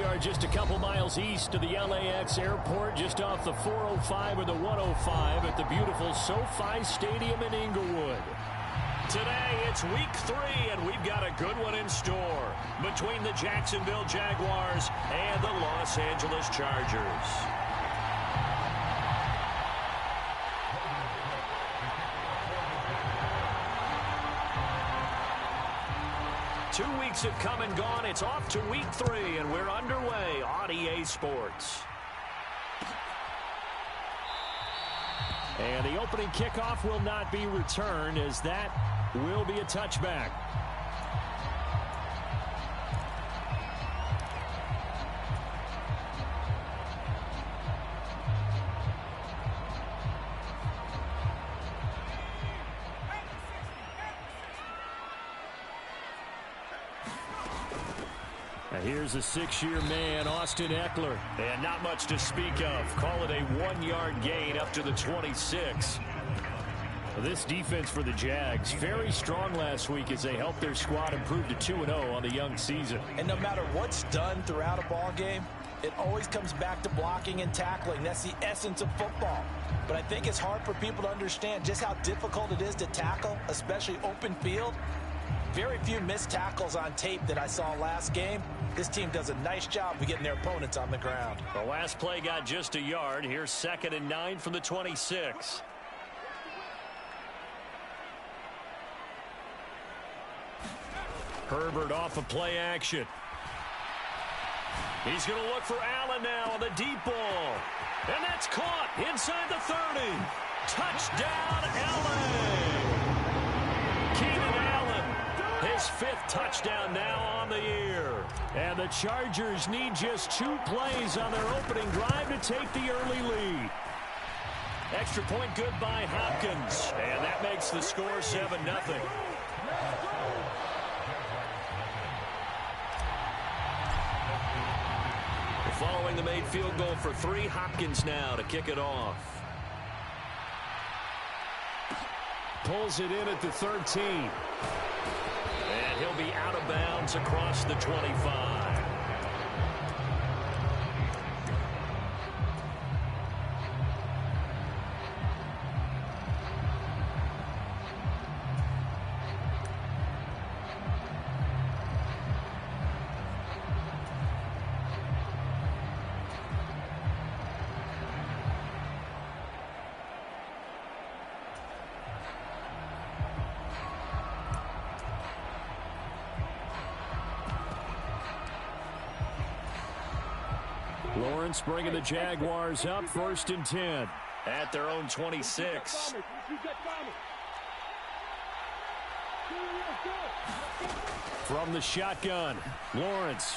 We are just a couple miles east of the LAX airport, just off the 405 or the 105 at the beautiful SoFi Stadium in Inglewood. Today, it's week 3, and we've got a good one in store between the Jacksonville Jaguars and the Los Angeles Chargers. 2 weeks have come and gone. It's off to week 3, and we're underway on EA Sports. And the opening kickoff will not be returned, as that will be a touchback. Here's a 6-year man, Austin Eckler. And not much to speak of. Call it a 1-yard gain up to the 26. This defense for the Jags, very strong last week as they helped their squad improve to 2-0 on the young season. And no matter what's done throughout a ball game, it always comes back to blocking and tackling. That's the essence of football. But I think it's hard for people to understand just how difficult it is to tackle, especially open field. Very few missed tackles on tape that I saw last game. This team does a nice job of getting their opponents on the ground. The last play got just a yard. Here's 2nd and 9 from the 26. Herbert off of play action. He's going to look for Allen now on the deep ball. And that's caught inside the 30. Touchdown, Allen. His 5th touchdown now on the year. And the Chargers need just 2 plays on their opening drive to take the early lead. Extra point good by Hopkins. And that makes the score 7-0. Following the made field goal for 3, Hopkins now to kick it off. Pulls it in at the 13. And he'll be out of bounds across the 25. Lawrence bringing the Jaguars up, 1st and 10 at their own 26. From the shotgun, Lawrence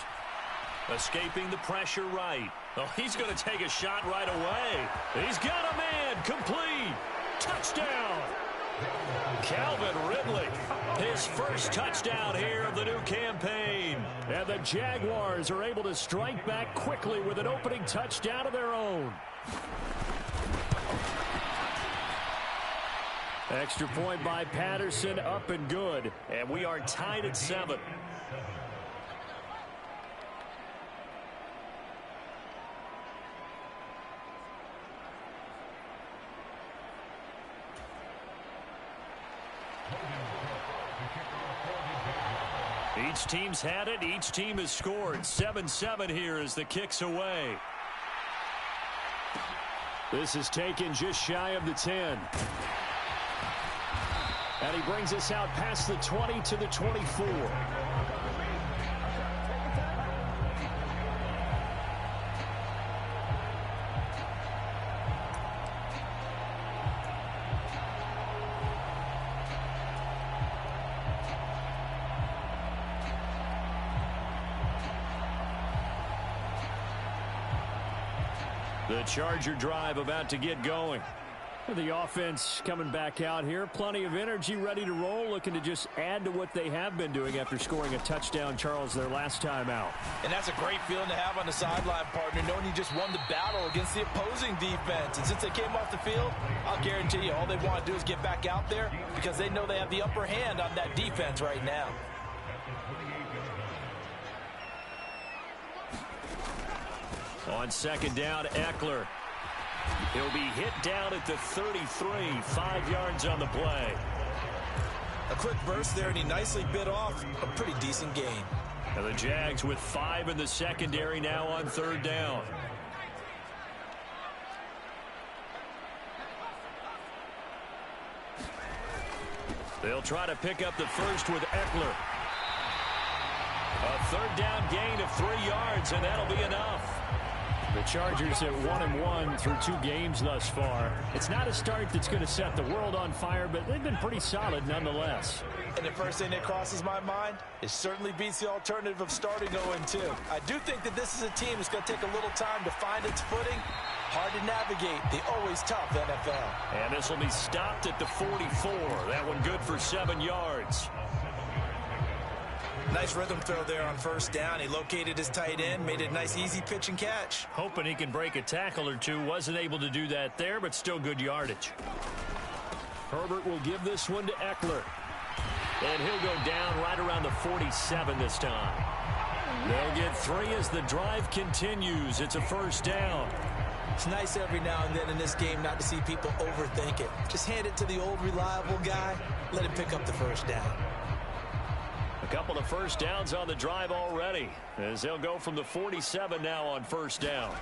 escaping the pressure right. Oh, he's going to take a shot right away. He's got a man, complete. Touchdown. Calvin Ridley, his first touchdown here of the new campaign. And the Jaguars are able to strike back quickly with an opening touchdown of their own. Extra point by Patterson, up and good. And we are tied at 7. Each team's had it. Each team has scored. 7-7 here as the kick's away. This is taken just shy of the 10. And he brings us out past the 20 to the 24. The Charger drive about to get going. The offense coming back out here. Plenty of energy, ready to roll, looking to just add to what they have been doing after scoring a touchdown, Charles, their last time out. And that's a great feeling to have on the sideline, partner, knowing you just won the battle against the opposing defense. And since they came off the field, I'll guarantee you all they want to do is get back out there because they know they have the upper hand on that defense right now. On second down, Eckler. He'll be hit down at the 33, 5 yards on the play. A quick burst there, and he nicely bit off a pretty decent gain. And the Jags with 5 in the secondary now on third down. They'll try to pick up the first with Eckler. A third down gain of 3 yards, and that'll be enough. The Chargers at 1-1 through 2 games thus far. It's not a start that's going to set the world on fire, but they've been pretty solid nonetheless. And the first thing that crosses my mind, it certainly beats the alternative of starting 0-2. I do think that this is a team that's going to take a little time to find its footing. Hard to navigate the always tough NFL. And this will be stopped at the 44. That one good for 7 yards. Nice rhythm throw there on first down. He located his tight end, made it a nice easy pitch and catch. Hoping he can break a tackle or two. Wasn't able to do that there, but still good yardage. Herbert will give this one to Eckler. And he'll go down right around the 47 this time. They'll get 3 as the drive continues. It's a first down. It's nice every now and then in this game not to see people overthink it. Just hand it to the old reliable guy. Let him pick up the first down. A couple of first downs on the drive already, as they'll go from the 47 now on first down.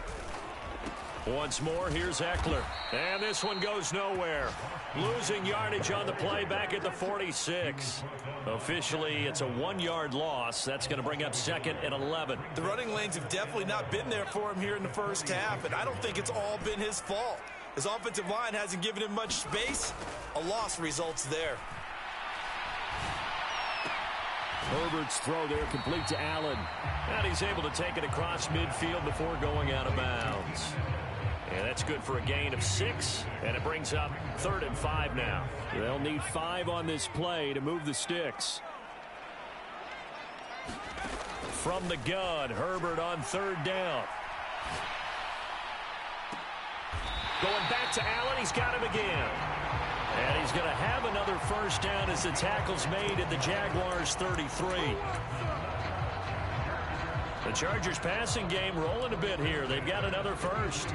Once more, here's Eckler. And this one goes nowhere. Losing yardage on the play back at the 46. Officially, it's a 1-yard loss. That's going to bring up second and 11. The running lanes have definitely not been there for him here in the first half, and I don't think it's all been his fault. His offensive line hasn't given him much space. A loss results there. Herbert's throw there complete to Allen. And he's able to take it across midfield before going out of bounds. And that's good for a gain of 6. And it brings up 3rd and 5 now. They'll need 5 on this play to move the sticks. From the gun, Herbert on 3rd down. Going back to Allen. He's got him again. And he's going to have another first down as the tackle's made at the Jaguars' 33. The Chargers passing game rolling a bit here. They've got another first.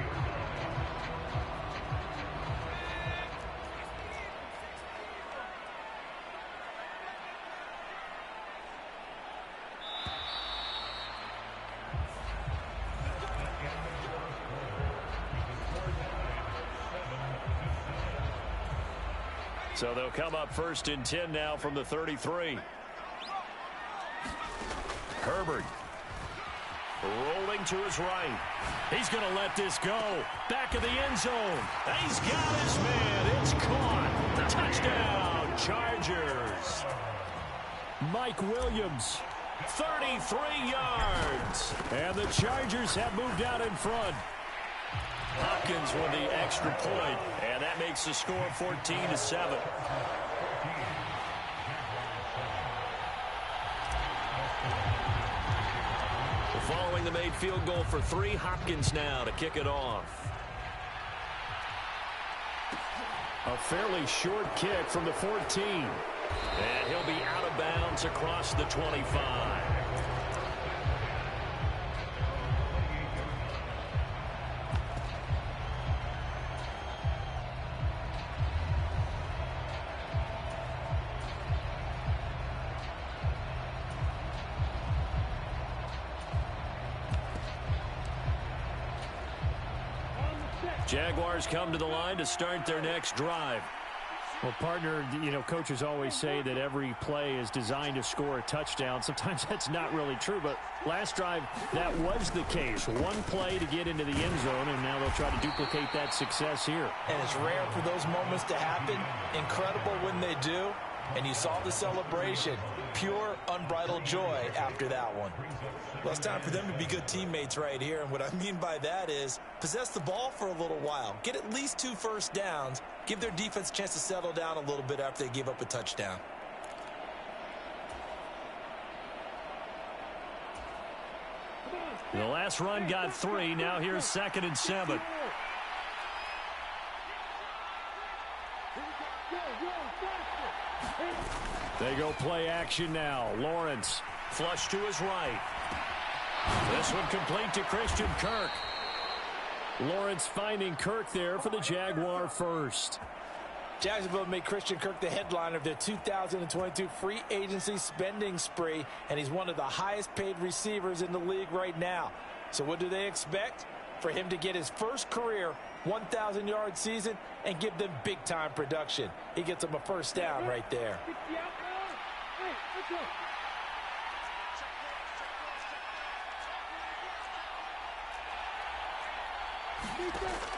So they'll come up 1st and 10 now from the 33. Herbert rolling to his right. He's going to let this go. Back of the end zone. He's got his man. It's caught. Touchdown, Chargers. Mike Williams. 33 yards. And the Chargers have moved out in front. Hopkins with the extra point, and that makes the score 14-7. Following the made field goal for 3, Hopkins now to kick it off. A fairly short kick from the 14. And he'll be out of bounds across the 25. Jaguars come to the line to start their next drive. Well, partner, you know, coaches always say that every play is designed to score a touchdown. Sometimes that's not really true, but last drive, that was the case. One play to get into the end zone, and now they'll try to duplicate that success here. And it's rare for those moments to happen. Incredible when they do. And you saw the celebration. Pure, unbridled joy after that one. Well, it's time for them to be good teammates right here. And what I mean by that is possess the ball for a little while. Get at least 2 first downs. Give their defense a chance to settle down a little bit after they give up a touchdown. The last run got 3. Now here's 2nd and 7. They go play action now. Lawrence. Flush to his right. This one complete to Christian Kirk. Lawrence finding Kirk there for the Jaguar first. Jacksonville made Christian Kirk the headliner of their 2022 free agency spending spree, and he's one of the highest paid receivers in the league right now. So what do they expect? For him to get his first career 1,000-yard season and give them big-time production. He gets them a first down right there.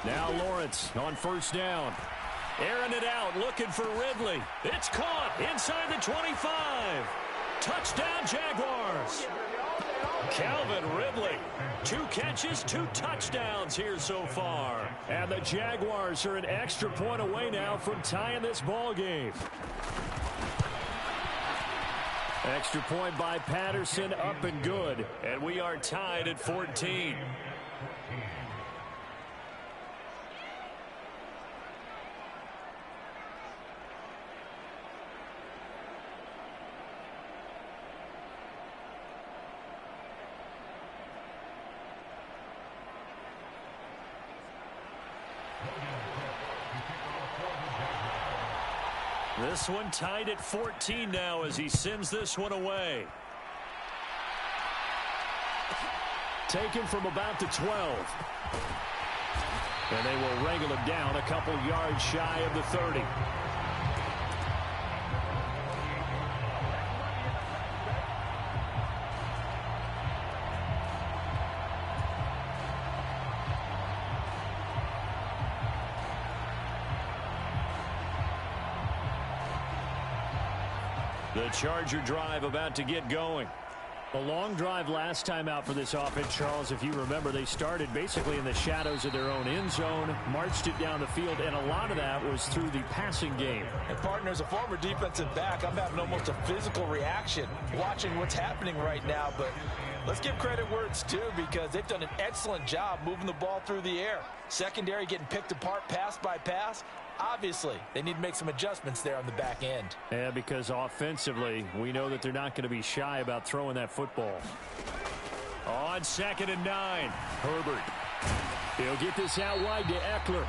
Now Lawrence on first down. Airing it out, looking for Ridley. It's caught inside the 25. Touchdown, Jaguars. Calvin Ridley. 2 catches, 2 touchdowns here so far. And the Jaguars are an extra point away now from tying this ball game. Extra point by Patterson, up and good. And we are tied at 14. This one tied at 14 now as he sends this one away. Taken from about the 12. And they will wrangle him down a couple yards shy of the 30. The Charger drive about to get going. A long drive last time out for this offense, Charles. If you remember, they started basically in the shadows of their own end zone, marched it down the field, and a lot of that was through the passing game. And partner, as a former defensive back, I'm having almost a physical reaction watching what's happening right now. But let's give credit where it's due, because they've done an excellent job moving the ball through the air. Secondary getting picked apart pass by pass. Obviously, they need to make some adjustments there on the back end. Yeah, because offensively, we know that they're not going to be shy about throwing that football. On 2nd and 9, Herbert. He'll get this out wide to Eckler.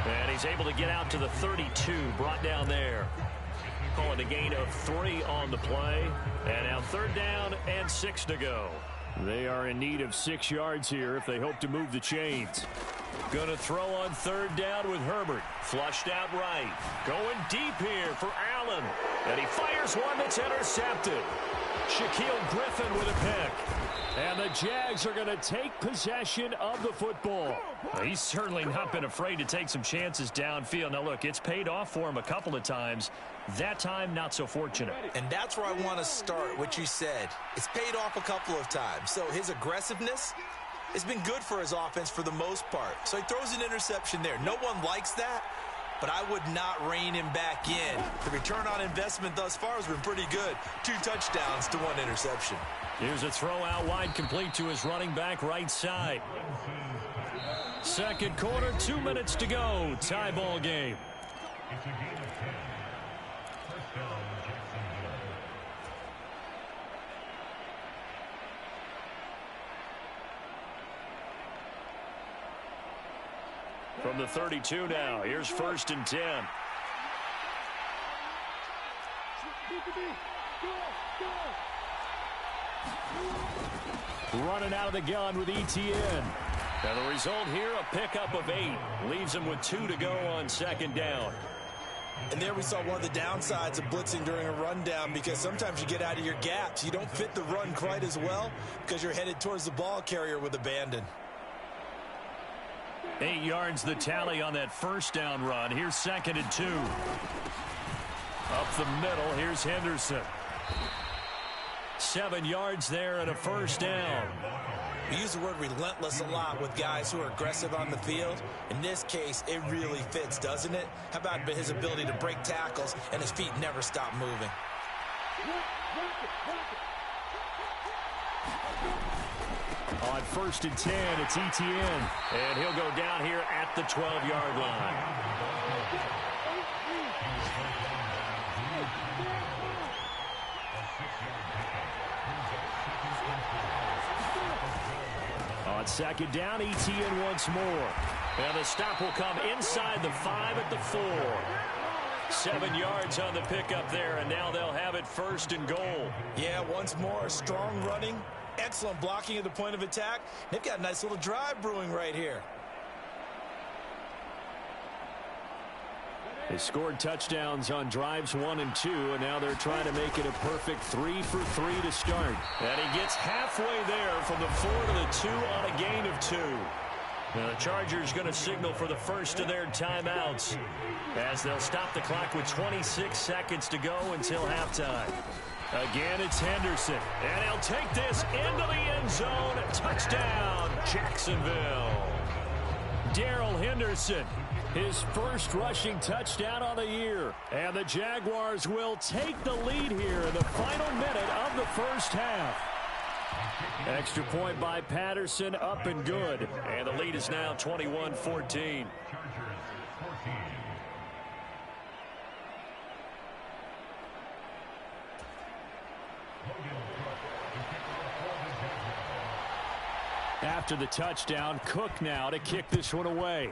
And he's able to get out to the 32, brought down there. Calling a gain of 3 on the play. And now 3rd down and 6 to go. They are in need of 6 yards here if they hope to move the chains. Going to throw on 3rd down with Herbert. Flushed out right. Going deep here for Allen. And he fires one that's intercepted. Shaquille Griffin with a pick. And the Jags are going to take possession of the football. Well, he's certainly not been afraid to take some chances downfield. Now, look, it's paid off for him a couple of times. That time, not so fortunate. And that's where I want to start, what you said. It's paid off a couple of times. So his aggressiveness has been good for his offense for the most part. So he throws an interception there. No one likes that, but I would not rein him back in. The return on investment thus far has been pretty good. 2 touchdowns to 1 interception. Here's a throw out wide, complete to his running back right side. Second quarter, 2 minutes to go. Tie ball game. From the 32 now, here's 1st and 10. Running out of the gun with ETN. And the result here, a pickup of 8. Leaves him with 2 to go on 2nd down. And there we saw one of the downsides of blitzing during a rundown, because sometimes you get out of your gaps. You don't fit the run quite as well because you're headed towards the ball carrier with abandon. 8 yards the tally on that 1st down run. Here's 2nd and 2. Up the middle, here's Henderson. 7 yards there and a 1st down. We use the word relentless a lot with guys who are aggressive on the field. In this case, it really fits, doesn't it? How about his ability to break tackles and his feet never stop moving? On 1st and 10, it's ETN. And he'll go down here at the 12-yard line. On second down. ETN once more. And the stop will come inside the 5 at the 4. 7 yards on the pickup there, and now they'll have it first and goal. Yeah, once more, strong running, excellent blocking at the point of attack. They've got a nice little drive brewing right here. They scored touchdowns on drives 1 and 2, and now they're trying to make it a perfect 3 for 3 to start. And he gets halfway there from the 4 to the 2 on a gain of 2. Now the Chargers going to signal for the first of their timeouts as they'll stop the clock with 26 seconds to go until halftime. Again, it's Henderson, and he'll take this into the end zone. Touchdown, Jacksonville. Darrell Henderson, his first rushing touchdown on the year. And the Jaguars will take the lead here in the final minute of the first half. Extra point by Patterson, up and good. And the lead is now 21-14. After the touchdown, Cook now to kick this one away.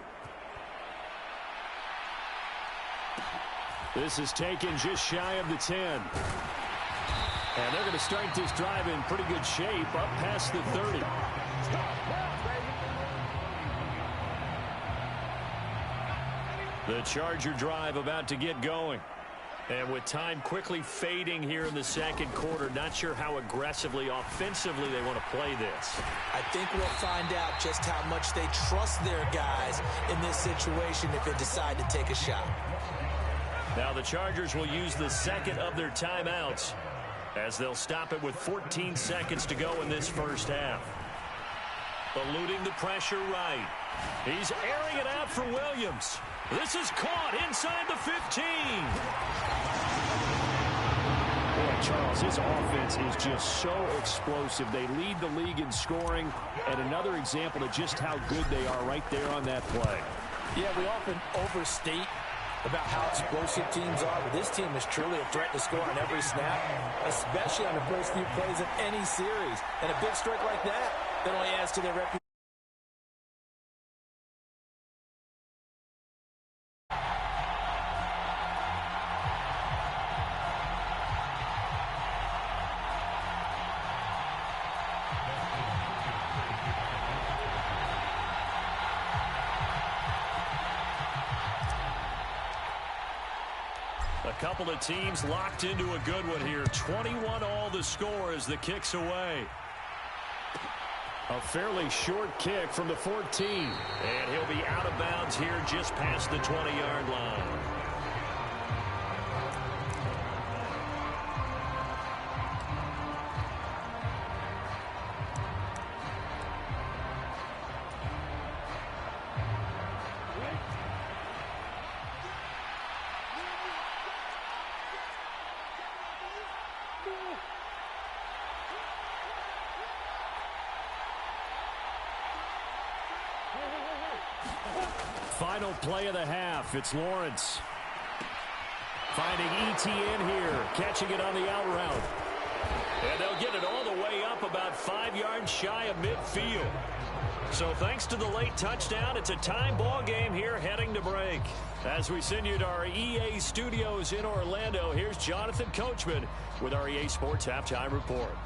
This is taken just shy of the 10. And they're going to start this drive in pretty good shape up past the 30. The Charger drive about to get going. And with time quickly fading here in the second quarter, not sure how aggressively, offensively they want to play this. I think we'll find out just how much they trust their guys in this situation if they decide to take a shot. Now the Chargers will use the second of their timeouts as they'll stop it with 14 seconds to go in this first half. Eluding the pressure right. He's airing it out for Williams. This is caught inside the 15. Boy, Charles, his offense is just so explosive. They lead the league in scoring, and another example of just how good they are right there on that play. Yeah, we often overstate about how explosive teams are, but this team is truly a threat to score on every snap, especially on the first few plays of any series. And a big strike like that only adds to their reputation. A couple of teams locked into a good one here. 21 all the score as the kick's away. A fairly short kick from the 14. And he'll be out of bounds here just past the 20-yard line. Final play of the half. It's Lawrence. Finding ETN here. Catching it on the out route. And they'll get it all the way up about 5 yards shy of midfield. So thanks to the late touchdown, it's a time ball game here heading to break. As we send you to our EA studios in Orlando, here's Jonathan Coachman with our EA Sports Halftime Report.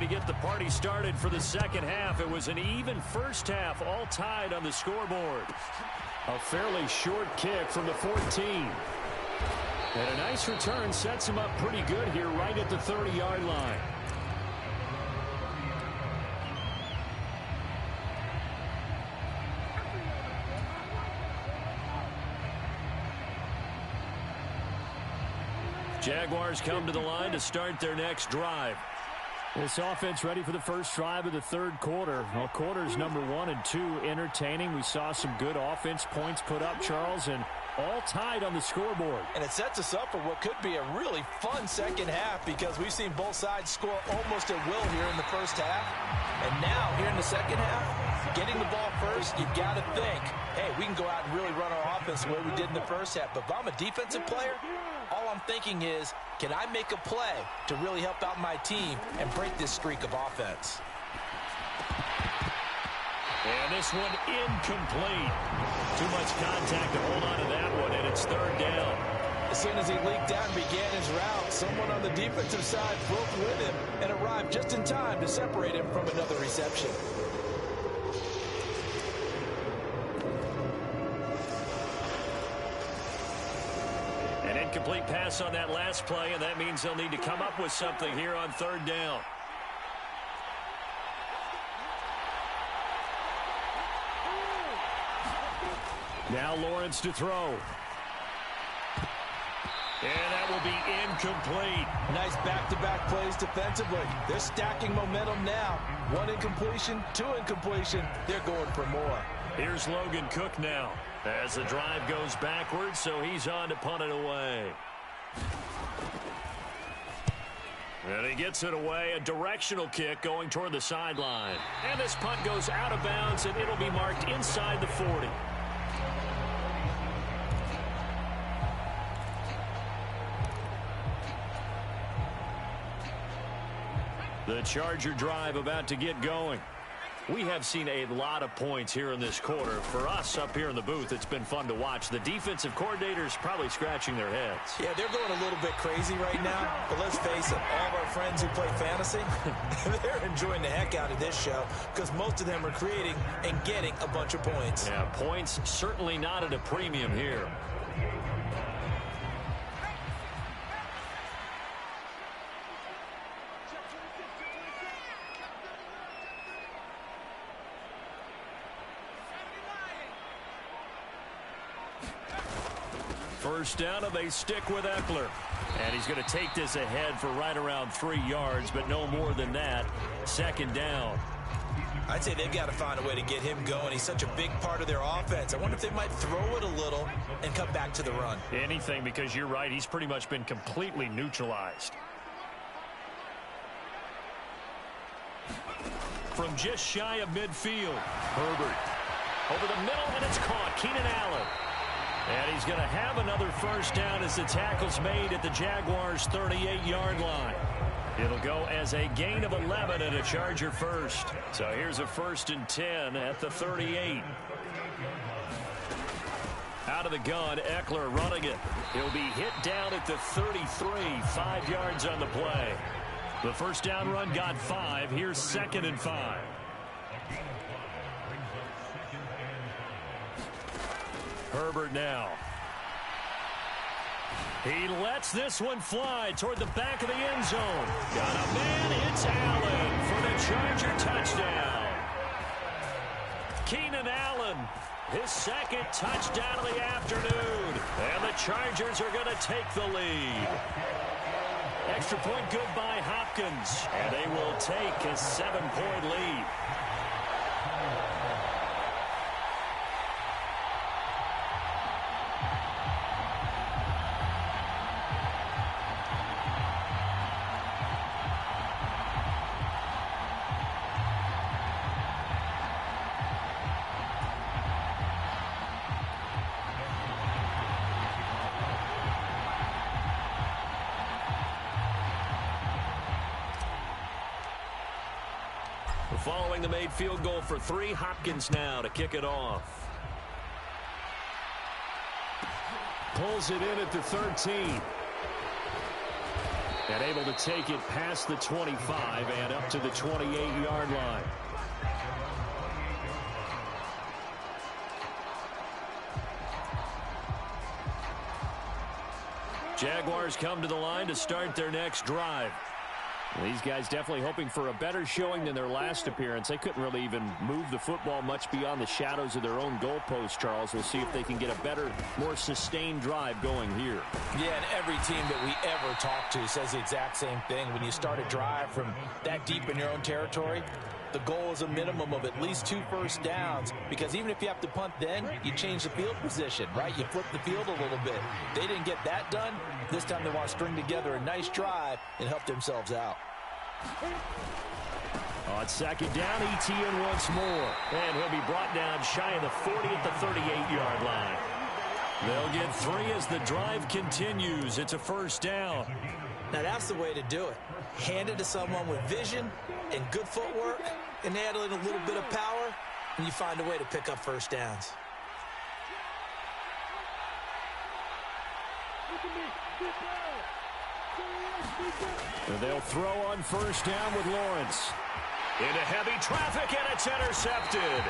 Get the party started for the second half. It was an even first half, all tied on the scoreboard. A fairly short kick from the 14. And a nice return sets him up pretty good here right at the 30-yard line. Jaguars come to the line to start their next drive. This offense ready for the first drive of the third quarter. Well, quarters number 1 and 2 entertaining. We saw some good offense points put up, Charles, and all tied on the scoreboard. And it sets us up for what could be a really fun second half because we've seen both sides score almost at will here in the first half. And now, here in the second half, getting the ball first, you've got to think, hey, we can go out and really run our offense the way we did in the first half. But if I'm a defensive player, all I'm thinking is, can I make a play to really help out my team and break this streak of offense? And this one incomplete. Too much contact to hold on to that one, and it's third down. As soon as he leaked out and began his route, someone on the defensive side broke with him and arrived just in time to separate him from another reception. An incomplete pass on that last play, and that means they'll need to come up with something here on third down. Now Lawrence to throw. And that will be incomplete. Nice back-to-back plays defensively. They're stacking momentum now. One incompletion, two incompletion. They're going for more. Here's Logan Cook now as the drive goes backwards, so he's on to punt it away. And he gets it away, a directional kick going toward the sideline. And this punt goes out of bounds, and it'll be marked inside the 40. The Charger drive about to get going. We have seen a lot of points here in this quarter. For us up here in the booth, it's been fun to watch. The defensive coordinators probably scratching their heads. Yeah, they're going a little bit crazy right now. But let's face it, all of our friends who play fantasy, they're enjoying the heck out of this show because most of them are creating and getting a bunch of points. Yeah, points certainly not at a premium here. First down, and they stick with Eckler. And he's going to take this ahead for right around 3 yards, but no more than that. Second down. I'd say they've got to find a way to get him going. He's such a big part of their offense. I wonder if they might throw it a little and come back to the run. Anything, because you're right. He's pretty much been completely neutralized. From just shy of midfield, Herbert. Over the middle, and it's caught. Keenan Allen. And he's going to have another first down as the tackle's made at the Jaguars' 38-yard line. It'll go as a gain of 11 and a Charger first. So here's a 1st and 10 at the 38. Out of the gun, Eckler running it. He'll be hit down at the 33, 5 yards on the play. The first down run got 5. Here's 2nd and 5. Herbert now. He lets this one fly toward the back of the end zone. Got a man. It's Allen for the Charger touchdown. Keenan Allen, his 2nd touchdown of the afternoon. And the Chargers are going to take the lead. Extra point good by Hopkins. And they will take a 7-point lead. Following the made field goal for 3, Hopkins now to kick it off. Pulls it in at the 13. And able to take it past the 25 and up to the 28-yard line. Jaguars come to the line to start their next drive. These guys definitely hoping for a better showing than their last appearance. They couldn't really even move the football much beyond the shadows of their own goalpost, Charles. We'll see if they can get a better, more sustained drive going here. Yeah, and every team that we ever talk to says the exact same thing. When you start a drive from that deep in your own territory, the goal is a minimum of at least 2 first downs, because even if you have to punt then, you change the field position, right? You flip the field a little bit. They didn't get that done. This time they want to string together a nice drive and help themselves out. On second down, ETN once more. And he'll be brought down shy of the 40 at the 38-yard line. They'll get 3 as the drive continues. It's a first down. Now that's the way to do it. Hand it to someone with vision and good footwork, and add in a little bit of power, and you find a way to pick up first downs. They'll throw on first down with Lawrence. Into heavy traffic, and it's intercepted.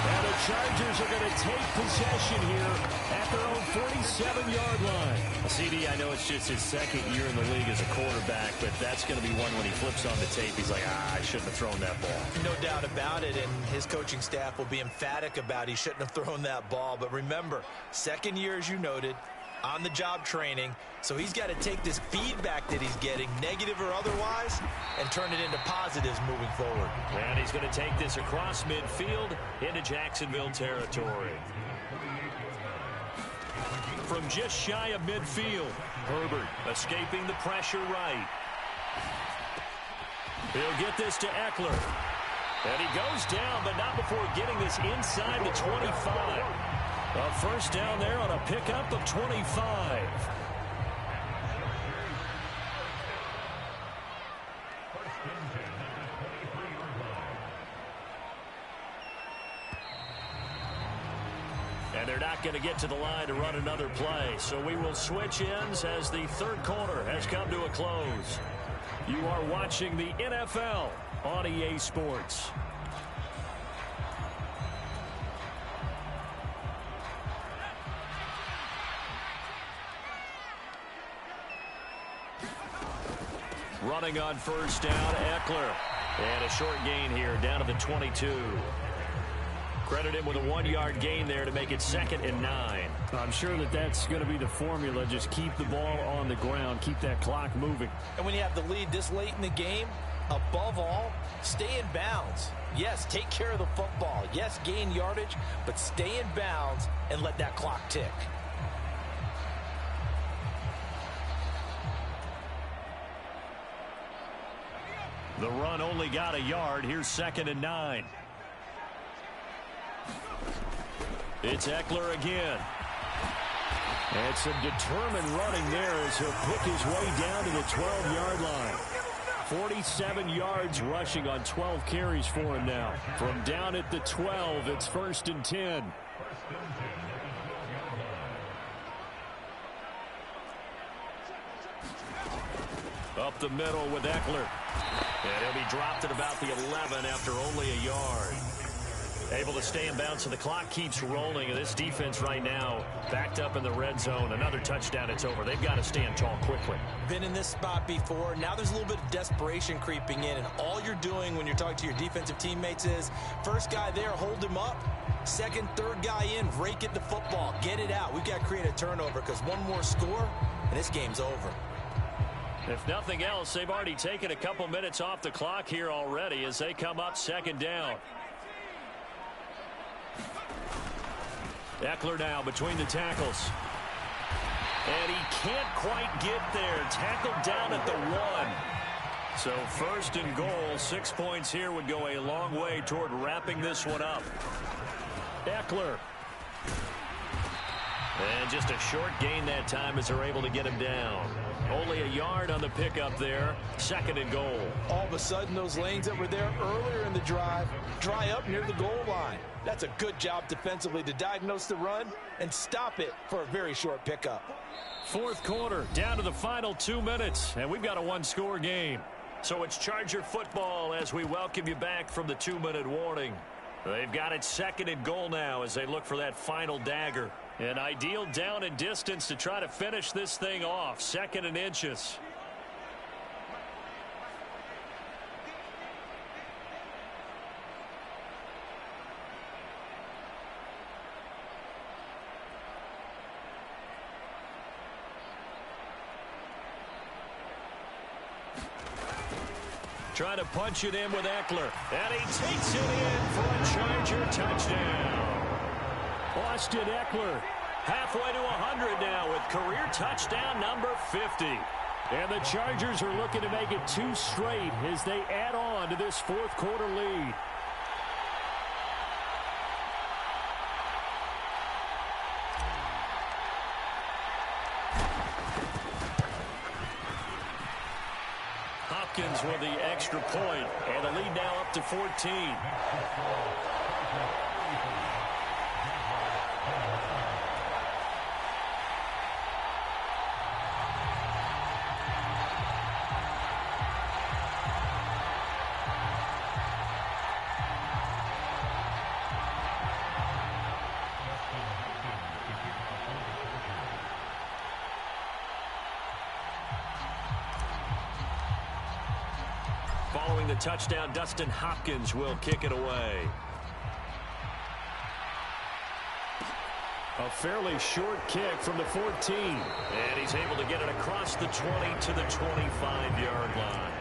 And the Chargers are going to take possession here at their own 47-yard line. CD, I know it's just his second year in the league as a quarterback, but that's going to be one when he flips on the tape. He's like, I shouldn't have thrown that ball. No doubt about it, and his coaching staff will be emphatic about he shouldn't have thrown that ball. But remember, second year, as you noted, on-the-job training, so he's got to take this feedback that he's getting, negative or otherwise, and turn it into positives moving forward. And he's going to take this across midfield into Jacksonville territory. From just shy of midfield, Herbert escaping the pressure right. He'll get this to Eckler. And he goes down, but not before getting this inside the 25. A first down there on a pickup of 25. And they're not going to get to the line to run another play. So we will switch ends as the third quarter has come to a close. You are watching the NFL on EA Sports. Running on first down, Eckler. And a short gain here, down to the 22. Credit him with a 1-yard gain there to make it 2nd and 9. I'm sure that that's going to be the formula. Just keep the ball on the ground. Keep that clock moving. And when you have the lead this late in the game, above all, stay in bounds. Yes, take care of the football. Yes, gain yardage, but stay in bounds and let that clock tick. The run only got a yard. Here's 2nd and 9. It's Eckler again. And some determined running there as he'll pick his way down to the 12-yard line. 47 yards rushing on 12 carries for him now. From down at the 12, it's 1st and 10. Up the middle with Eckler. And he'll be dropped at about the 11 after only a yard. Able to stay in bounds, so the clock keeps rolling. And this defense right now backed up in the red zone. Another touchdown, it's over. They've got to stand tall quickly. Been in this spot before. Now there's a little bit of desperation creeping in. And all you're doing when you're talking to your defensive teammates is, first guy there, hold him up. Second, third guy in, rake it the football. Get it out. We've got to create a turnover because one more score, and this game's over. If nothing else, they've already taken a couple minutes off the clock here already as they come up 2nd down. Eckler now between the tackles. And he can't quite get there. Tackled down at the 1. So 1st and goal, 6 points here would go a long way toward wrapping this one up. Eckler. And just a short gain that time as they're able to get him down. Only a yard on the pickup there. 2nd and goal. All of a sudden, those lanes that were there earlier in the drive dry up near the goal line. That's a good job defensively to diagnose the run and stop it for a very short pickup. 4th quarter, down to the final 2 minutes, and we've got a 1-score game. So it's Charger football as we welcome you back from the 2-minute warning. They've got it 2nd and goal now as they look for that final dagger. An ideal down and distance to try to finish this thing off. 2nd and inches. Trying to punch it in with Eckler. And he takes it in for a Charger touchdown. Austin Eckler halfway to 100 now with career touchdown number 50. And the Chargers are looking to make it 2 straight as they add on to this fourth quarter lead. Hopkins with the extra point, and the lead now up to 14. Following the touchdown, Dustin Hopkins will kick it away. A fairly short kick from the 14. And he's able to get it across the 20 to the 25-yard line.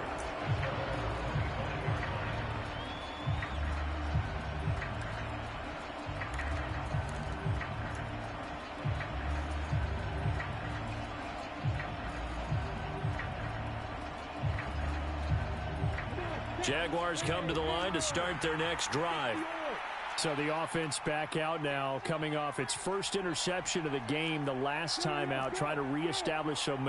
Jaguars come to the line to start their next drive. So the offense back out now, coming off its first interception of the game the last time out, trying to reestablish some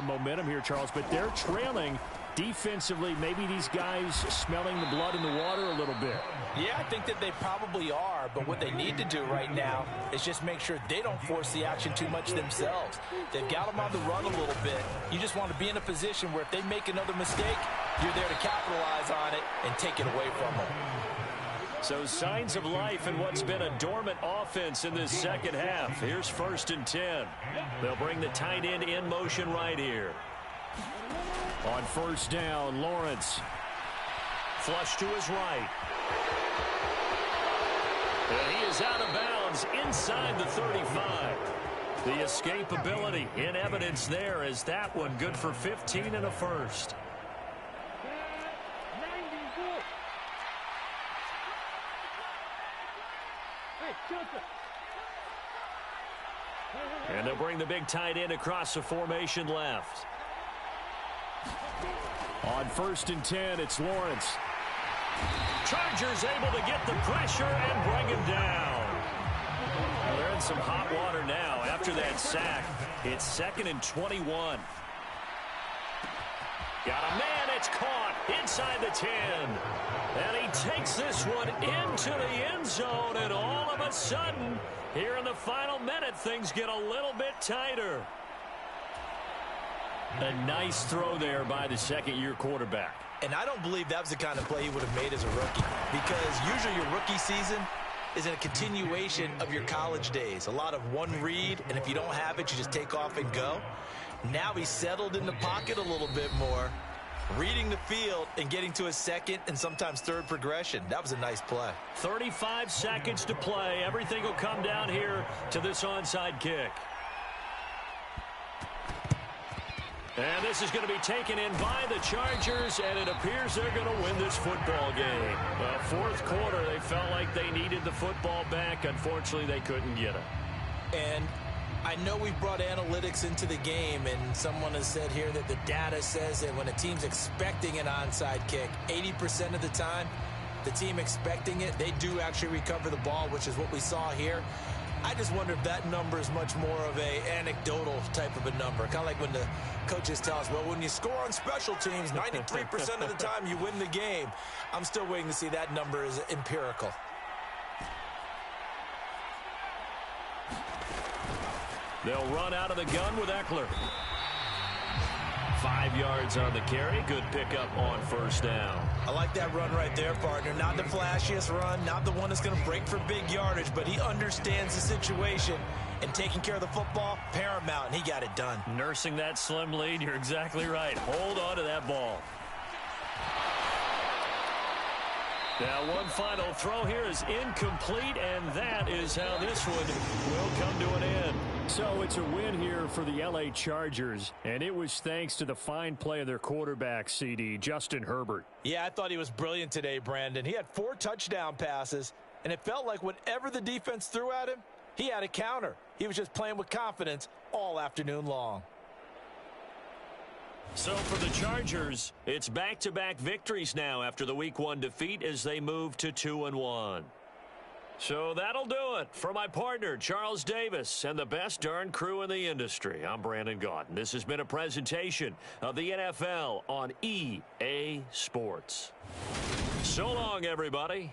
momentum here, Charles. But they're trailing defensively. Maybe these guys smelling the blood in the water a little bit. Yeah, I think that they probably are, but what they need to do right now is just make sure they don't force the action too much themselves. They've got them on the run a little bit. You just want to be in a position where if they make another mistake, you're there to capitalize on it and take it away from them. So signs of life in what's been a dormant offense in this second half. Here's 1st and 10. They'll bring the tight end in motion right here. On 1st down, Lawrence. Flush to his right. And he is out of bounds inside the 35. The escapability in evidence there as that one good for 15 and a first. And they'll bring the big tight end across the formation left. On 1st and 10, it's Lawrence. Chargers able to get the pressure and bring him down. Well, they're in some hot water now after that sack. It's 2nd and 21. Got a man, it's caught inside the 10. And he takes this one into the end zone, and all of a sudden, here in the final minute, things get a little bit tighter. A nice throw there by the second-year quarterback. And I don't believe that was the kind of play he would have made as a rookie, because usually your rookie season is in a continuation of your college days. A lot of one read, and if you don't have it, you just take off and go. Now he's settled in the pocket a little bit more, reading the field and getting to his second and sometimes third progression. That was a nice play. 35 seconds to play. Everything will come down here to this onside kick. And this is going to be taken in by the Chargers, and it appears they're going to win this football game. Fourth quarter, they felt like they needed the football back. Unfortunately, they couldn't get it. And I know we've brought analytics into the game, and someone has said here that the data says that when a team's expecting an onside kick, 80% of the time, the team expecting it, they do actually recover the ball, which is what we saw here. I just wonder if that number is much more of a anecdotal type of a number. Kind of like when the coaches tell us, well, when you score on special teams, 93% of the time you win the game. I'm still waiting to see that number is empirical. They'll run out of the gun with Eckler. 5 yards on the carry. Good pickup on 1st down. I like that run right there, partner. Not the flashiest run, not the one that's going to break for big yardage, but he understands the situation, and taking care of the football, paramount, and he got it done. Nursing that slim lead, you're exactly right. Hold on to that ball. Now, one final throw here is incomplete, and that is how this one will come to an end. So it's a win here for the L.A. Chargers, and it was thanks to the fine play of their quarterback, CD, Justin Herbert. Yeah, I thought he was brilliant today, Brandon. He had 4 touchdown passes, and it felt like whatever the defense threw at him, he had a counter. He was just playing with confidence all afternoon long. So for the Chargers, it's back-to-back victories now after the Week 1 defeat as they move to 2-1. So that'll do it for my partner, Charles Davis, and the best darn crew in the industry. I'm Brandon Gaudin. This has been a presentation of the NFL on EA Sports. So long, everybody.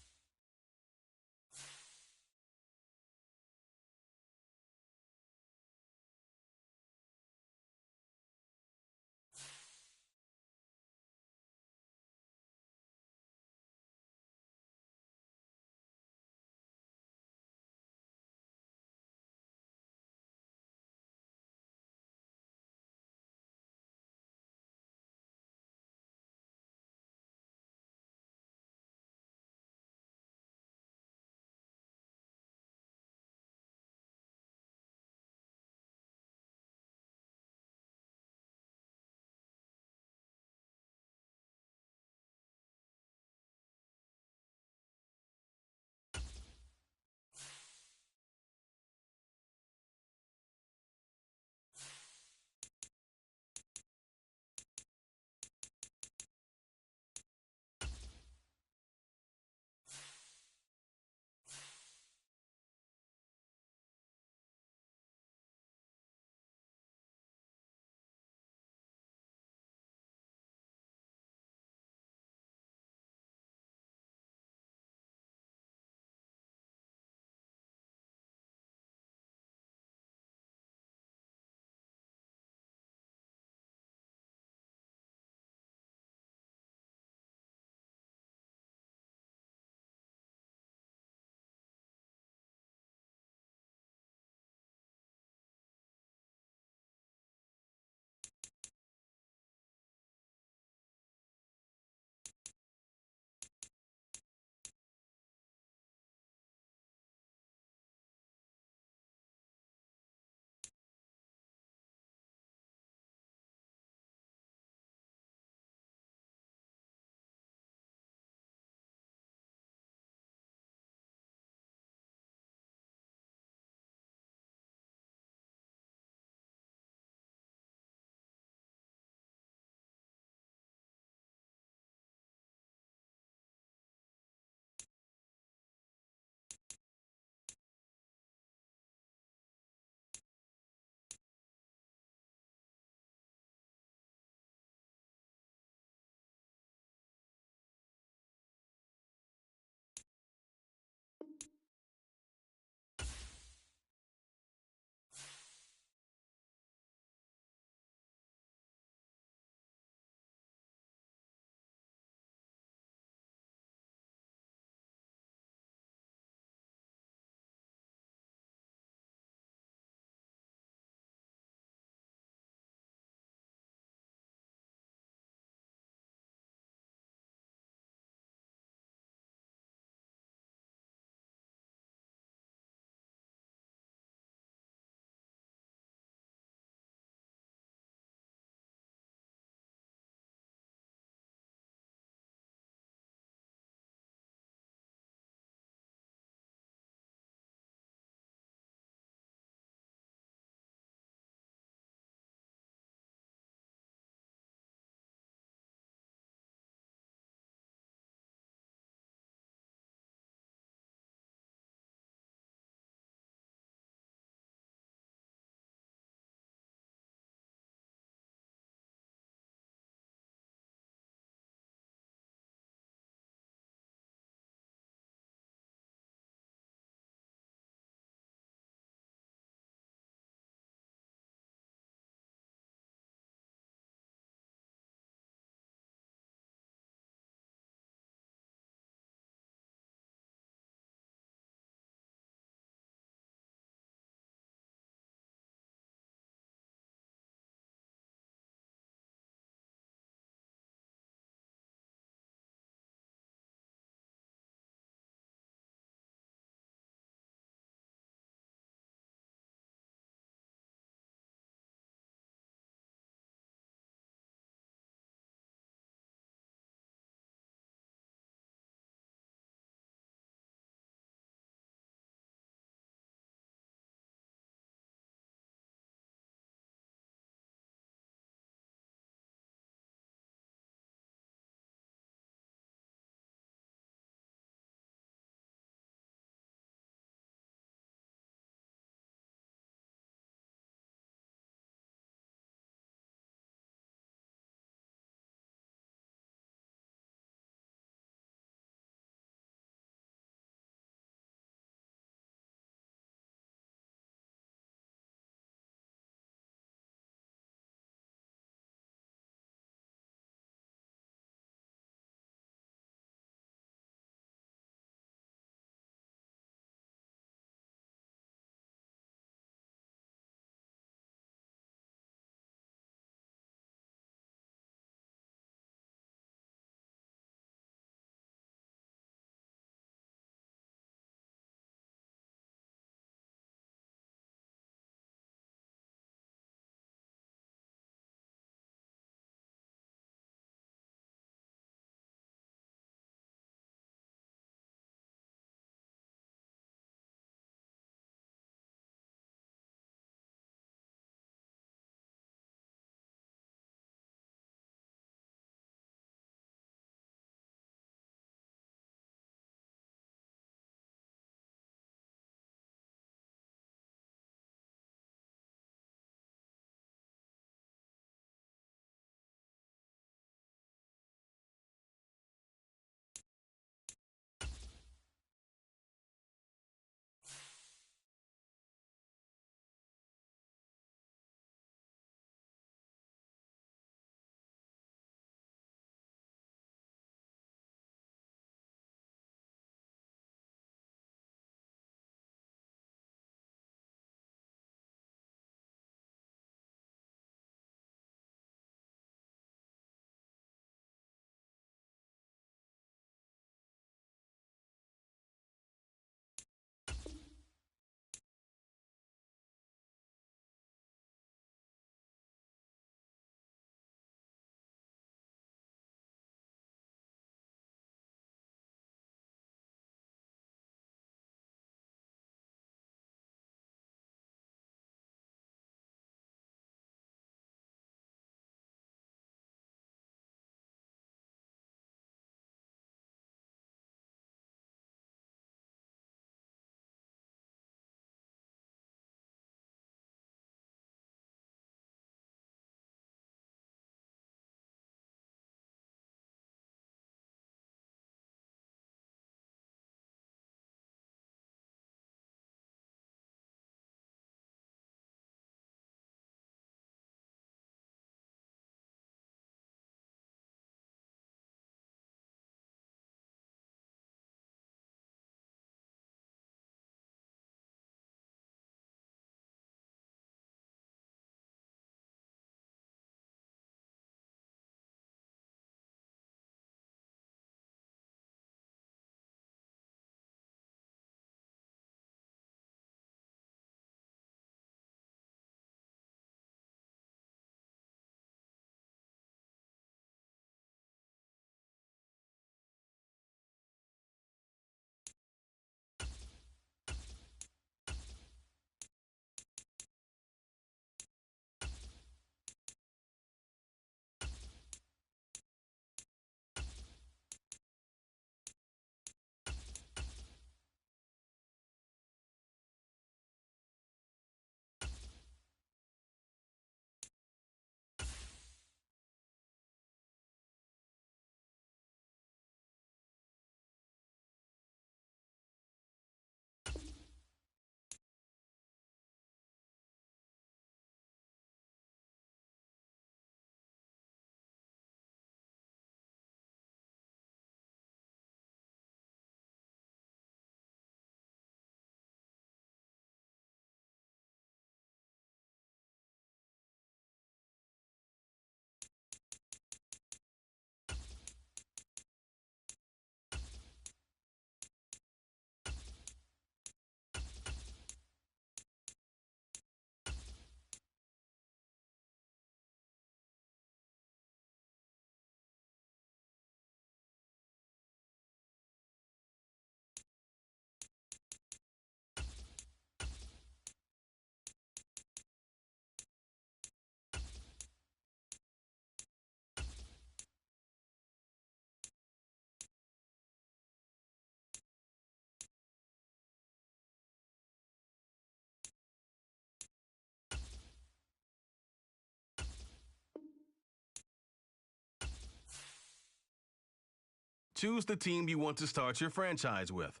Choose the team you want to start your franchise with.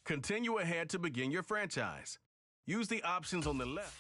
Continue ahead to begin your franchise. Use the options on the left.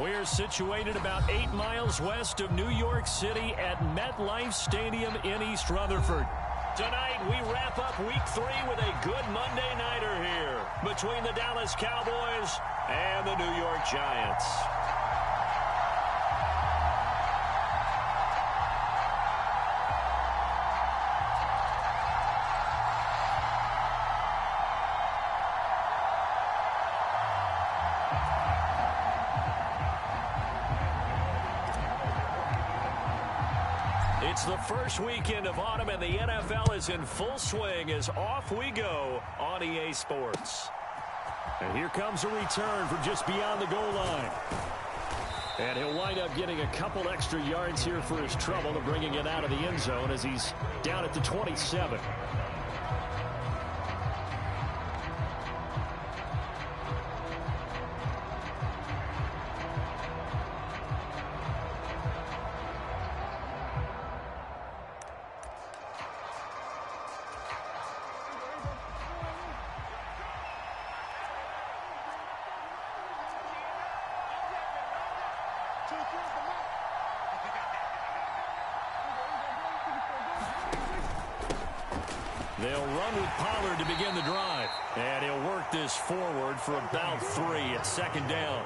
We're situated about 8 miles west of New York City at MetLife Stadium in East Rutherford. Tonight, we wrap up Week 3 with a good Monday nighter here between the Dallas Cowboys and the New York Giants. It's the first weekend of autumn, and the NFL is in full swing as off we go on EA Sports. And here comes a return from just beyond the goal line. And he'll wind up getting a couple extra yards here for his trouble and bringing it out of the end zone as he's down at the 27. They'll run with Pollard to begin the drive. And he'll work this forward for about 3 at second down.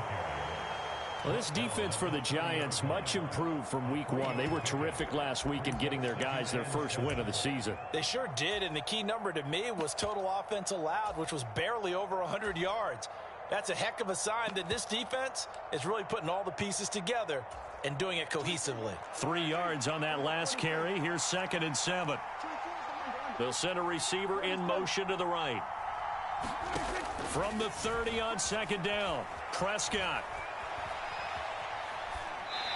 Well, this defense for the Giants much improved from Week 1. They were terrific last week in getting their guys their first win of the season. They sure did, and the key number to me was total offense allowed, which was barely over 100 yards. That's a heck of a sign that this defense is really putting all the pieces together and doing it cohesively. 3 yards on that last carry. Here's 2nd and 7. They'll send a receiver in motion to the right. From the 30 on 2nd down, Prescott.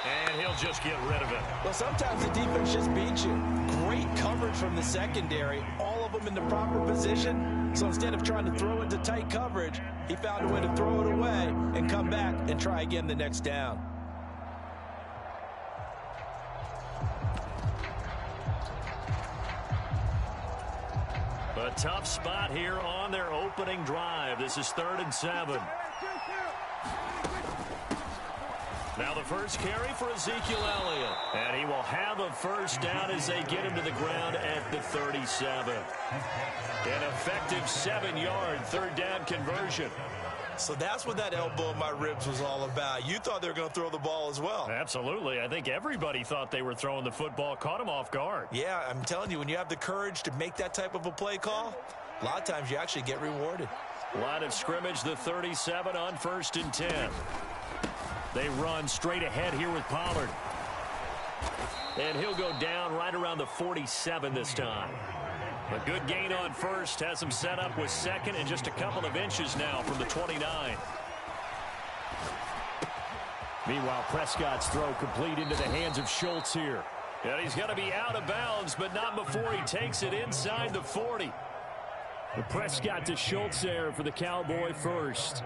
And he'll just get rid of it. Well, sometimes the defense just beats you. Great coverage from the secondary, all of them in the proper position. So instead of trying to throw into tight coverage, he found a way to throw it away and come back and try again the next down. A tough spot here on their opening drive. This is 3rd and 7. Now the first carry for Ezekiel Elliott. And he will have a first down as they get him to the ground at the 37. An effective 7-yard 3rd down conversion. So that's what that elbow in my ribs was all about. You thought they were going to throw the ball as well. Absolutely. I think everybody thought they were throwing the football, caught him off guard. Yeah, I'm telling you, when you have the courage to make that type of a play call, a lot of times you actually get rewarded. Line of scrimmage, the 37 on 1st and 10. They run straight ahead here with Pollard. And he'll go down right around the 47 this time. A good gain on 1st, has him set up with 2nd and just a couple of inches now from the 29. Meanwhile, Prescott's throw complete into the hands of Schultz here. And he's going to be out of bounds, but not before he takes it inside the 40. The Prescott to Schultz there for the Cowboy first.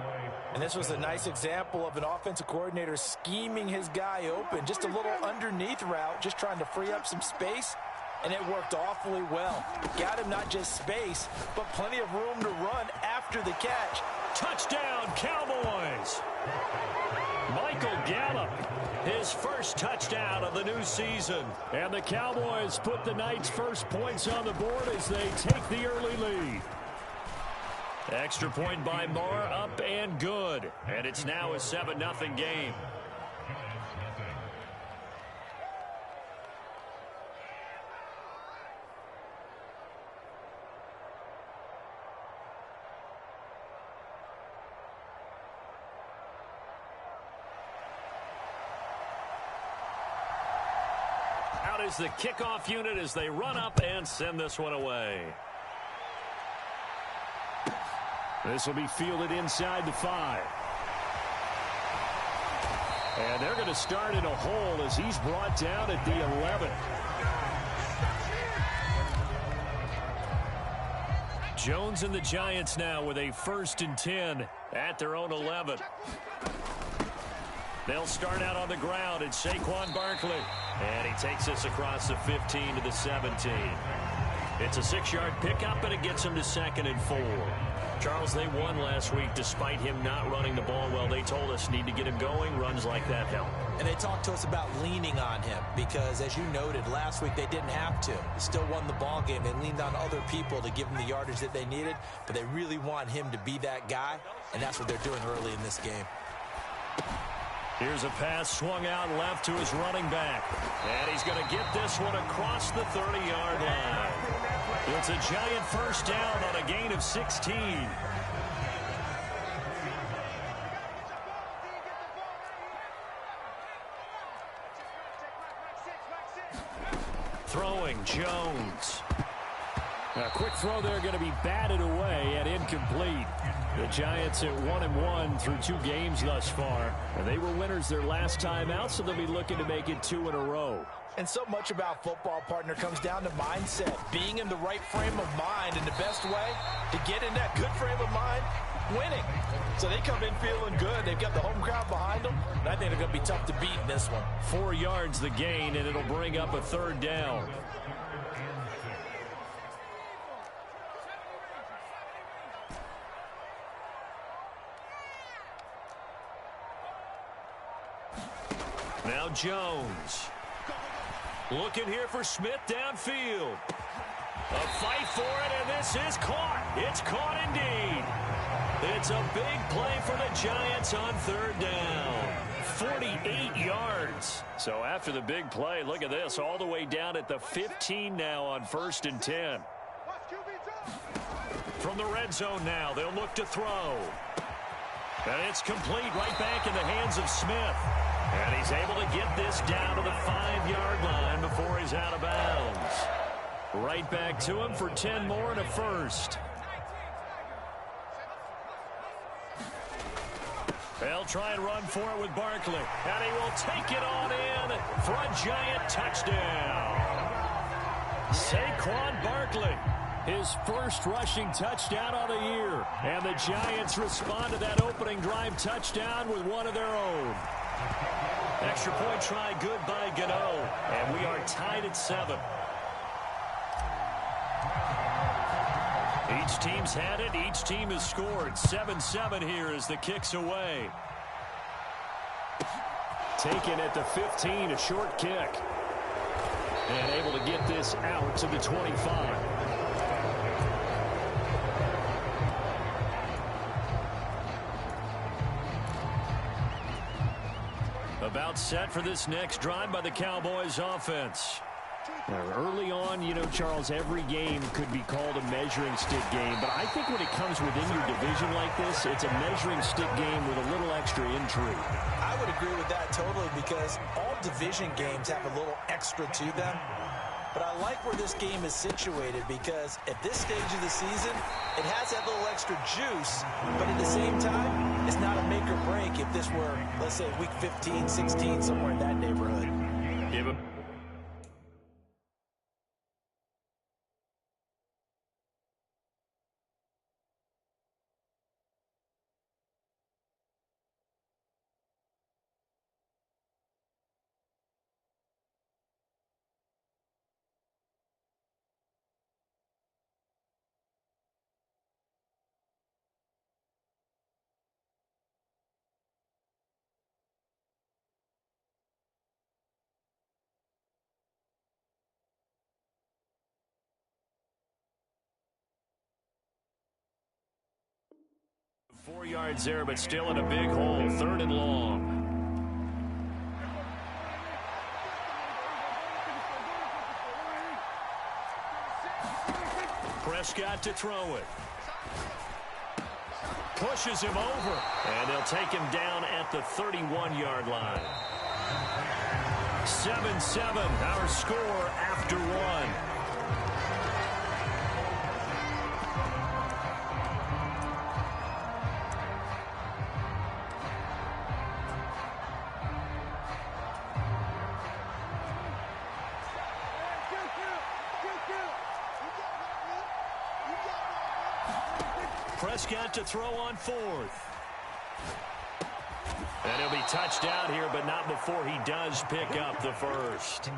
And this was a nice example of an offensive coordinator scheming his guy open. Just a little underneath route, just trying to free up some space. And it worked awfully well. Got him not just space, but plenty of room to run after the catch. Touchdown, Cowboys! Michael Gallup, his first touchdown of the new season. And the Cowboys put the night's first points on the board as they take the early lead. Extra point by Marr, up and good. And it's now a 7-0 game. Out is the kickoff unit as they run up and send this one away. This will be fielded inside the 5. And they're going to start in a hole as he's brought down at the 11. Jones and the Giants now with a 1st and 10 at their own 11. They'll start out on the ground. It's Saquon Barkley. And he takes us across the 15 to the 17. It's a 6-yard pickup, and it gets him to 2nd and 4. Charles, they won last week despite him not running the ball well. They told us need to get him going. Runs like that help. And they talked to us about leaning on him because, as you noted, last week they didn't have to. They still won the ball game. They leaned on other people to give them the yardage that they needed, but they really want him to be that guy, and that's what they're doing early in this game. Here's a pass swung out left to his running back. And he's going to get this one across the 30-yard line. It's a giant first down on a gain of 16. Throwing, Jones. A quick throw there going to be batted away and incomplete. The Giants at 1-1 through 2 games thus far. And they were winners their last time out, so they'll be looking to make it 2 in a row. And so much about football, partner, comes down to mindset. Being in the right frame of mind, and the best way to get in that good frame of mind, winning. So they come in feeling good. They've got the home crowd behind them, and I think they're going to be tough to beat in this one. 4 yards the gain, and it'll bring up a 3rd down. Now Jones. Looking here for Smith downfield. A fight for it, and this is caught. It's caught indeed. It's a big play for the Giants on 3rd down. 48 yards. So after the big play, look at this, all the way down at the 15 now on 1st and 10. From the red zone now, they'll look to throw. And it's complete right back in the hands of Smith. And he's able to get this down to the 5-yard line before he's out of bounds. Right back to him for 10 more and a first. They'll try and run for it with Barkley. And he will take it on in for a giant touchdown. Saquon Barkley. His first rushing touchdown of the year. And the Giants respond to that opening drive touchdown with one of their own. Extra point try good by Gano. And we are tied at 7. Each team's had it. Each team has scored. 7-7 here as the kick's away. Taken at the 15, a short kick. And able to get this out to the 25. About set for this next drive by the Cowboys offense. Early on, you know, Charles, every game could be called a measuring stick game. But I think when it comes within your division like this, it's a measuring stick game with a little extra intrigue. I would agree with that totally because all division games have a little extra to them. But I like where this game is situated because at this stage of the season, it has that little extra juice. But at the same time, it's not a make or break if this were, let's say, week 15, 16, somewhere in that neighborhood. Give him. Four yards there, but still in a big hole. 3rd and long. Prescott to throw it. Pushes him over. And they'll take him down at the 31-yard line. 7-7, our score after 1. Prescott to throw on 4th. And he'll be touched out here, but not before he does pick up the first.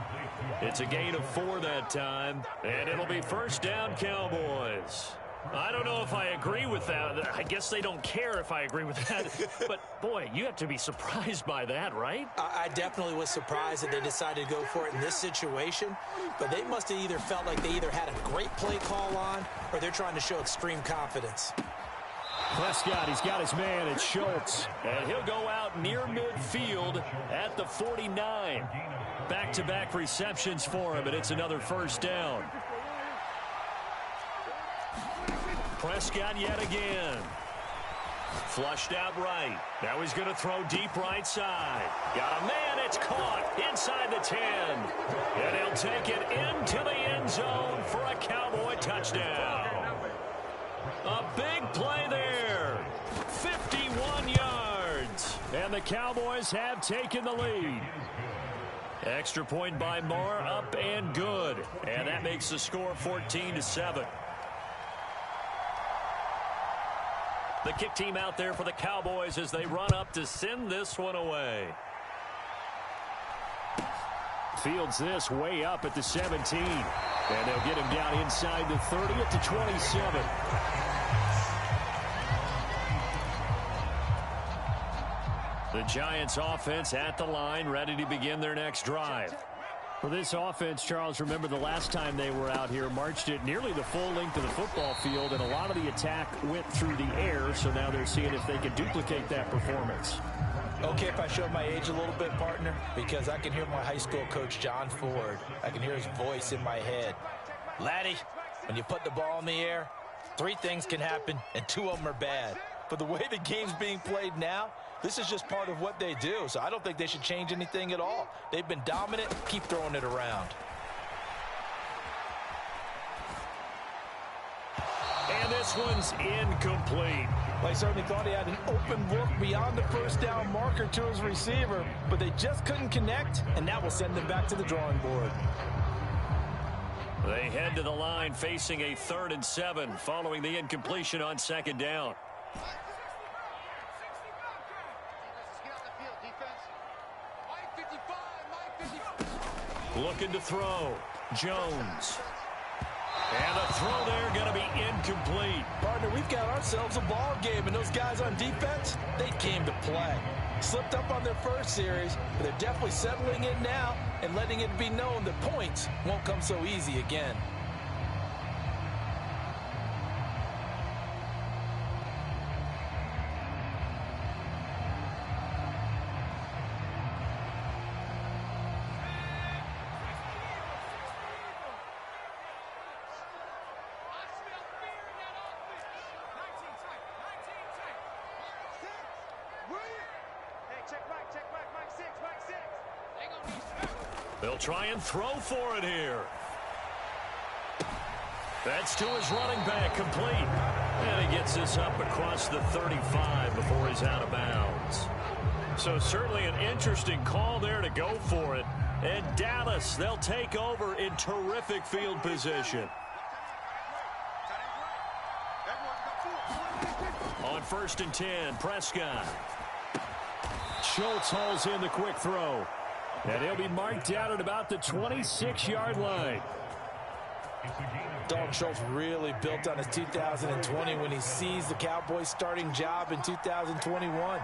It's a gain of 4 that time, and it'll be first down, Cowboys. I don't know if I agree with that. I guess they don't care if I agree with that. But, boy, you have to be surprised by that, right? I definitely was surprised that they decided to go for it in this situation. But they must have either felt like they either had a great play call on or they're trying to show extreme confidence. Prescott, he's got his man. It's Schultz. And he'll go out near midfield at the 49. Back-to-back receptions for him, and it's another first down. Prescott yet again. Flushed out right. Now he's going to throw deep right side. Got a man. It's caught inside the 10. And he'll take it into the end zone for a Cowboy touchdown. A big play there. 51 yards. And the Cowboys have taken the lead. Extra point by Moore, up and good. And that makes the score 14-7. The kick team out there for the Cowboys as they run up to send this one away. Fields this way up at the 17. And they'll get him down inside the 30 at the 27. The Giants offense at the line, ready to begin their next drive. For this offense, Charles, remember the last time they were out here, marched it nearly the full length of the football field, and a lot of the attack went through the air, so now they're seeing if they can duplicate that performance. Okay, if I show my age a little bit, partner, because I can hear my high school coach, John Ford. I can hear his voice in my head. Laddie, when you put the ball in the air, 3 things can happen, and 2 of them are bad. But the way the game's being played now, this is just part of what they do, so I don't think they should change anything at all. They've been dominant. Keep throwing it around. And this one's incomplete. Well, I certainly thought he had an open look beyond the first down marker to his receiver, but they just couldn't connect, and that will send them back to the drawing board. They head to the line facing a 3rd and 7 following the incompletion on 2nd down. Looking to throw. Jones. And the throw there going to be incomplete. Partner, we've got ourselves a ball game, and those guys on defense, they came to play. Slipped up on their first series, but they're definitely settling in now and letting it be known that points won't come so easy again. They'll try and throw for it here. That's to his running back, complete. And he gets this up across the 35 before he's out of bounds. So certainly an interesting call there to go for it. And Dallas, they'll take over in terrific field position. On 1st and 10, Prescott. Schultz hauls in the quick throw. And he'll be marked down at about the 26-yard line. Dalton Schultz really built on his 2020 when he seized the Cowboys' starting job in 2021.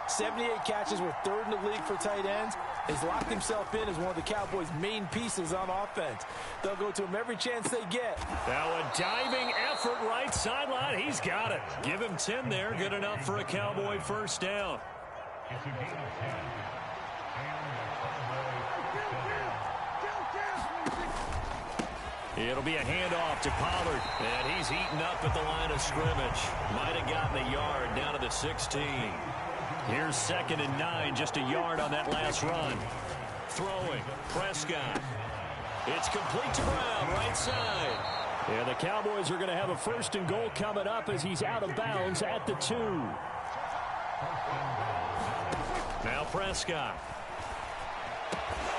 78 catches, were 3rd in the league for tight ends. He's locked himself in as one of the Cowboys' main pieces on offense. They'll go to him every chance they get. Now a diving effort right sideline. He's got it. Give him 10 there. Good enough for a Cowboy first down. It'll be a handoff to Pollard. And he's eaten up at the line of scrimmage. Might have gotten a yard down to the 16. Here's 2nd and 9, just a yard on that last run. Throwing, Prescott. It's complete to Brown, right side. And the Cowboys are going to have a 1st and goal coming up as he's out of bounds at the 2. Now Prescott.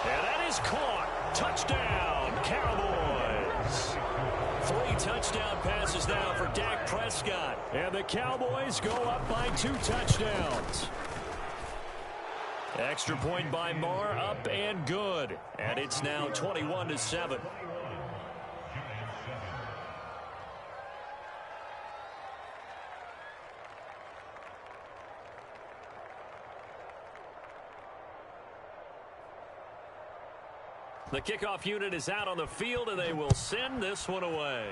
And that is caught. Touchdown, Cowboys. 3 touchdown passes now for Dak Prescott. And the Cowboys go up by 2 touchdowns. Extra point by Marr, up and good. And it's now 21-7. The kickoff unit is out on the field, and they will send this one away.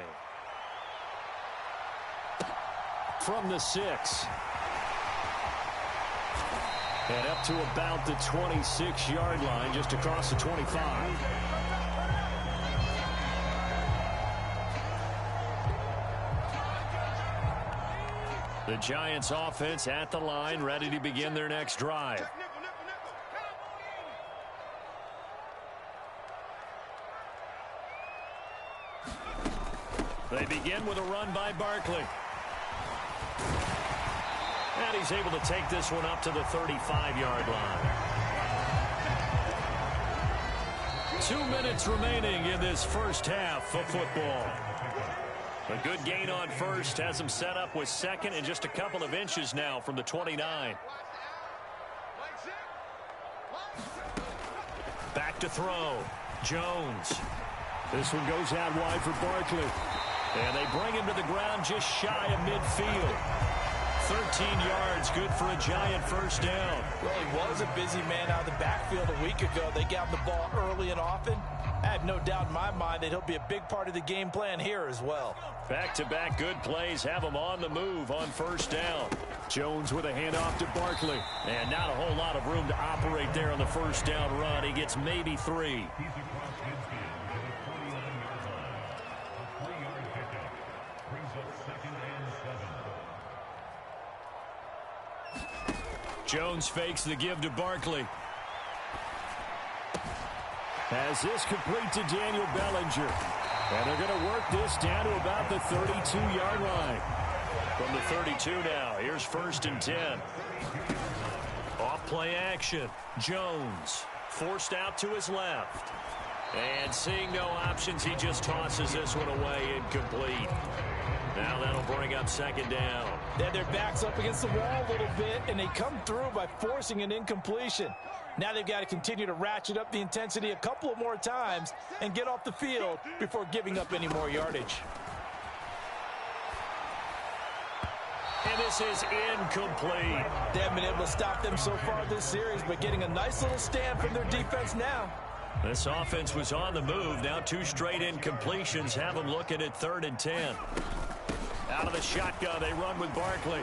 From the 6. And up to about the 26-yard line, just across the 25. The Giants offense at the line, ready to begin their next drive. They begin with a run by Barkley. And he's able to take this one up to the 35-yard line. 2 minutes remaining in this first half of football. A good gain on first has him set up with second and just a couple of inches now from the 29. Back to throw. Jones. This one goes out wide for Barkley. And they bring him to the ground just shy of midfield. 13 yards, good for a Giant first down. Well, he was a busy man out of the backfield a week ago. They got him the ball early and often. I have no doubt in my mind that he'll be a big part of the game plan here as well. Back-to-back good plays have him on the move on first down. Jones with a handoff to Barkley. And not a whole lot of room to operate there on the first down run. He gets maybe 3. Jones fakes the give to Barkley. Has this complete to Daniel Bellinger. And they're going to work this down to about the 32-yard line. From the 32 now, here's 1st and 10. Off play action. Jones forced out to his left. And seeing no options, he just tosses this one away incomplete. Now that'll bring up 2nd down. They had their backs up against the wall a little bit, and they come through by forcing an incompletion. Now they've got to continue to ratchet up the intensity a couple of more times and get off the field before giving up any more yardage. And this is incomplete. They haven't been able to stop them so far this series, but getting a nice little stand from their defense now. This offense was on the move. Now 2 straight incompletions have them looking at 3rd and 10. Out of the shotgun, they run with Barkley.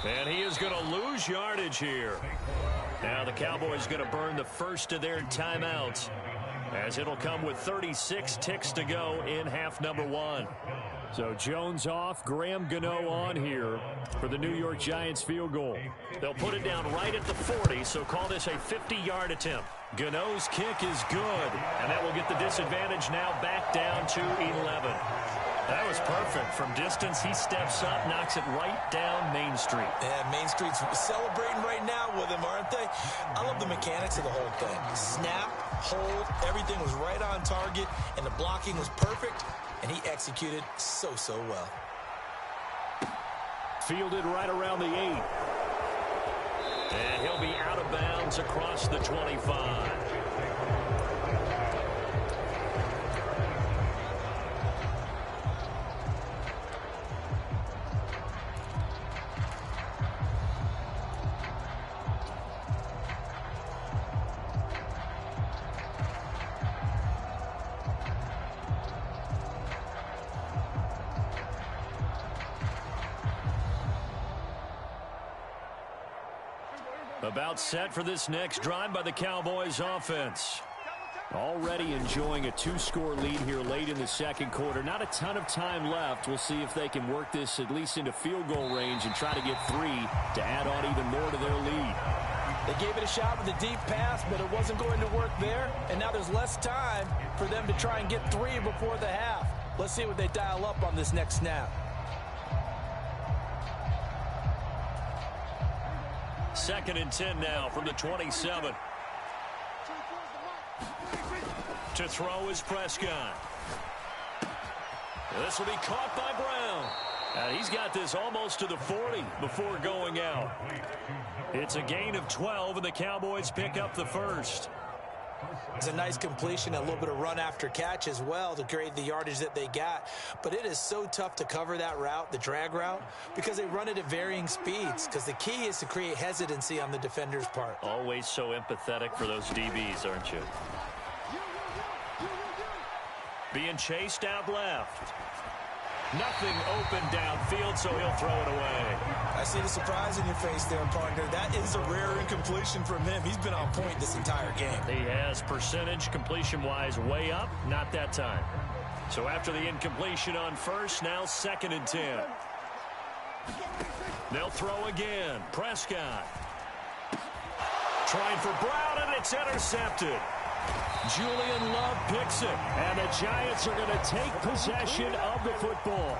And he is going to lose yardage here. Now the Cowboys going to burn the first of their timeouts, as it'll come with 36 ticks to go in half number 1. So Jones off, Graham Gano on here for the New York Giants field goal. They'll put it down right at the 40, so call this a 50-yard attempt. Gano's kick is good, and that will get the disadvantage now back down to 11. That was perfect. From distance, he steps up, knocks it right down Main Street. Yeah, Main Street's celebrating right now with him, aren't they? I love the mechanics of the whole thing. Snap, hold, everything was right on target, and the blocking was perfect, and he executed so well. Fielded right around the 8. And he'll be out of bounds across the 25. About set for this next drive by the Cowboys offense. Already enjoying a 2-score lead here late in the second quarter. Not a ton of time left. We'll see if they can work this at least into field goal range and try to get 3 to add on even more to their lead. They gave it a shot with a deep pass, but it wasn't going to work there. And now there's less time for them to try and get 3 before the half. Let's see what they dial up on this next snap. 2nd and 10 now from the 27. To throw is Prescott. This will be caught by Brown. And he's got this almost to the 40 before going out. It's a gain of 12, and the Cowboys pick up the first. It's a nice completion, a little bit of run after catch as well to create the yardage that they got. But it is so tough to cover that route, the drag route, because they run it at varying speeds. Because the key is to create hesitancy on the defender's part. Always so empathetic for those DBs, aren't you? Being chased out left. Nothing open downfield, so he'll throw it away. I see the surprise in your face there, partner. That is a rare incompletion from him. He's been on point this entire game. He has percentage completion-wise way up, not that time. So after the incompletion on first, now 2nd and 10. They'll throw again. Prescott. Trying for Brown, and it's intercepted. Julian Love picks it. And the Giants are going to take possession of the football.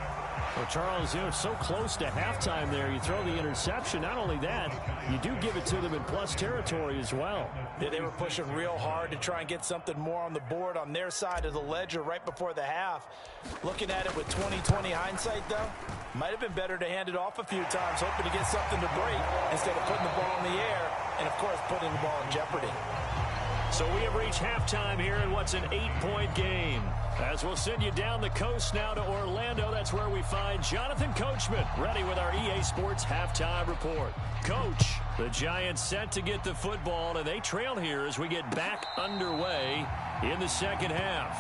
Well, Charles, so close to halftime there. You throw the interception. Not only that, you do give it to them in plus territory as well. Yeah, they were pushing real hard to try and get something more on the board on their side of the ledger right before the half. Looking at it with 20/20 hindsight, though, might have been better to hand it off a few times, hoping to get something to break instead of putting the ball in the air and, of course, putting the ball in jeopardy. So we have reached halftime here in what's an 8-point game. As we'll send you down the coast now to Orlando, that's where we find Jonathan Coachman ready with our EA Sports Halftime Report. Coach, the Giants set to get the football, and they trail here as we get back underway in the second half.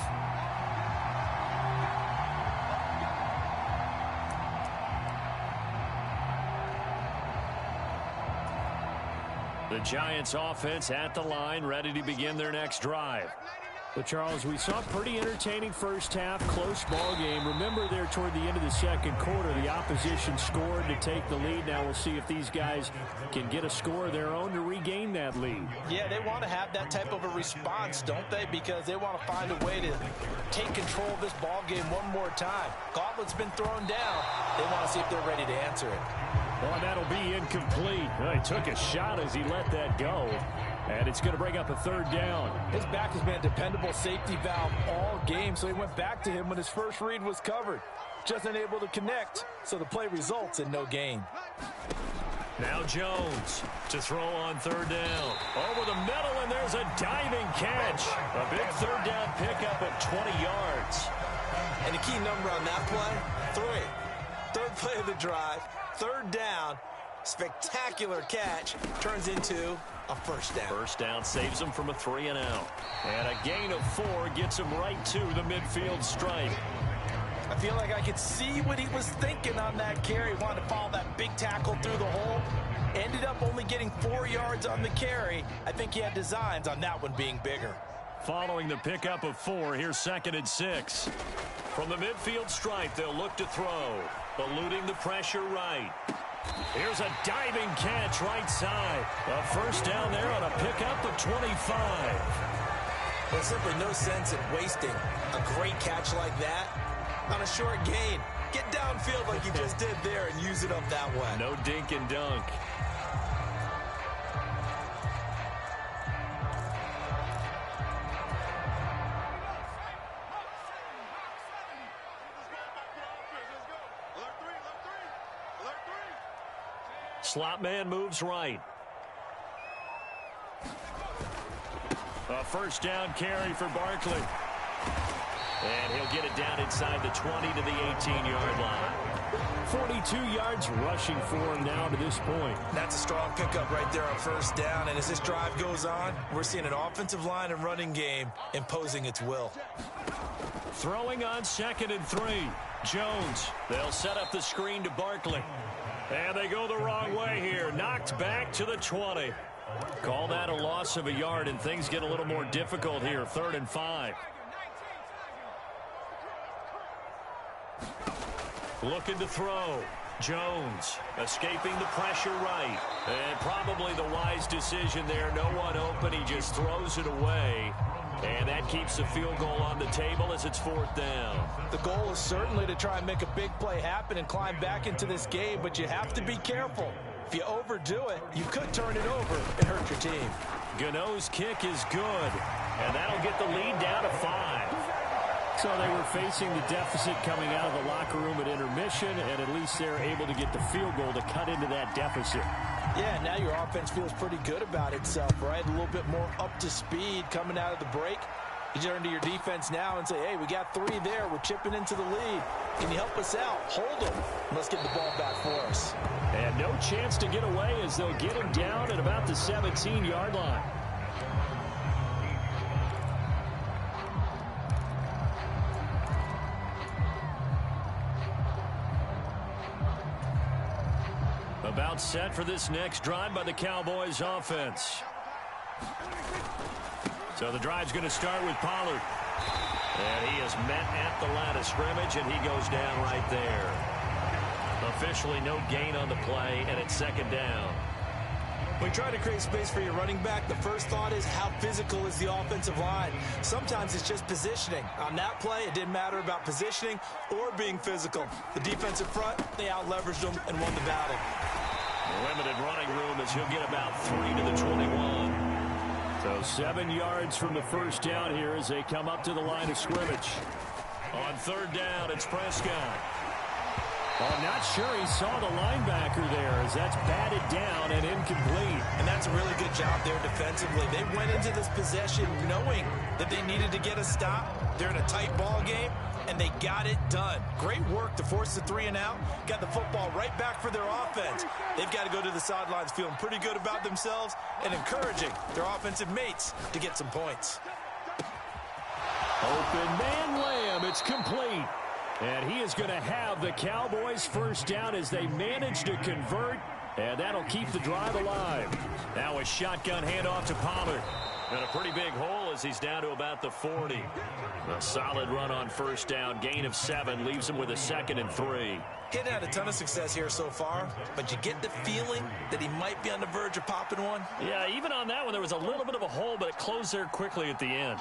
The Giants offense at the line, ready to begin their next drive. But, Charles, we saw a pretty entertaining first half, close ball game. Remember there toward the end of the second quarter, the opposition scored to take the lead. Now we'll see if these guys can get a score of their own to regain that lead. Yeah, they want to have that type of a response, don't they? Because they want to find a way to take control of this ball game one more time. Gauntlet's been thrown down. They want to see if they're ready to answer it. Well, and that'll be incomplete. Well, he took a shot as he let that go. And it's going to bring up a 3rd down. His back has been a dependable safety valve all game, so he went back to him when his first read was covered. Just unable to connect, so the play results in no gain. Now Jones to throw on 3rd down. Over the middle, and there's a diving catch. A big 3rd down pickup of 20 yards. And the key number on that play, 3. 3rd play of the drive, 3rd down, spectacular catch, turns into a 1st down. 1st down saves him from a 3-and-out. And a gain of 4 gets him right to the midfield stripe. I feel like I could see what he was thinking on that carry. Wanted to follow that big tackle through the hole. Ended up only getting 4 yards on the carry. I think he had designs on that one being bigger. Following the pickup of 4, here's 2nd and 6. From the midfield stripe, they'll look to throw. Eluding the pressure right. Here's a diving catch right side. A 1st down there on a pickup of 25. There's simply no sense in wasting a great catch like that on a short gain. Get downfield like you just did there and use it up that way. No dink and dunk. Slot man moves right. A 1st down carry for Barkley. And he'll get it down inside the 20 to the 18-yard line. 42 yards rushing for him now to this point. That's a strong pickup right there on 1st down. And as this drive goes on, we're seeing an offensive line and running game imposing its will. Throwing on 2nd and 3. Jones. They'll set up the screen to Barkley. And they go the wrong way here. Knocked back to the 20. Call that a loss of a yard, and things get a little more difficult here. 3rd and 5. Looking to throw. Jones escaping the pressure right. And probably the wise decision there. No one open. He just throws it away. And that keeps the field goal on the table as it's 4th down. The goal is certainly to try and make a big play happen and climb back into this game, but you have to be careful. If you overdo it, you could turn it over and hurt your team. Gano's kick is good, and that'll get the lead down to 5. So they were facing the deficit coming out of the locker room at intermission, and at least they're able to get the field goal to cut into that deficit. Yeah, now your offense feels pretty good about itself, right? A little bit more up to speed coming out of the break. You turn to your defense now and say, hey, we got 3 there. We're chipping into the lead. Can you help us out? Hold them. Let's get the ball back for us. And no chance to get away as they'll get him down at about the 17-yard line. About set for this next drive by the Cowboys offense. So the drive's going to start with Pollard. And he is met at the line of scrimmage, and he goes down right there. Officially no gain on the play, and it's second down. When you try to create space for your running back, the first thought is how physical is the offensive line. Sometimes it's just positioning. On that play, it didn't matter about positioning or being physical. The defensive front, they out-leveraged them and won the battle. Limited running room as he'll get about 3 to the 21. So 7 yards from the first down here as they come up to the line of scrimmage. On third down, it's Prescott. I'm not sure he saw the linebacker there as that's batted down and incomplete. And that's a really good job there defensively. They went into this possession knowing that they needed to get a stop. They're in a tight ball game, and they got it done. Great work to force the 3 and out. Got the football right back for their offense. They've got to go to the sidelines feeling pretty good about themselves and encouraging their offensive mates to get some points. Open man Lamb. It's complete. And he is going to have the Cowboys first down as they manage to convert. And that'll keep the drive alive. Now a shotgun handoff to Pollard. And a pretty big hole as he's down to about the 40. A solid run on first down. Gain of 7 leaves him with a 2nd and 3. He hadn't had a ton of success here so far, but you get the feeling that he might be on the verge of popping one. Yeah, even on that one, there was a little bit of a hole, but it closed there quickly at the end.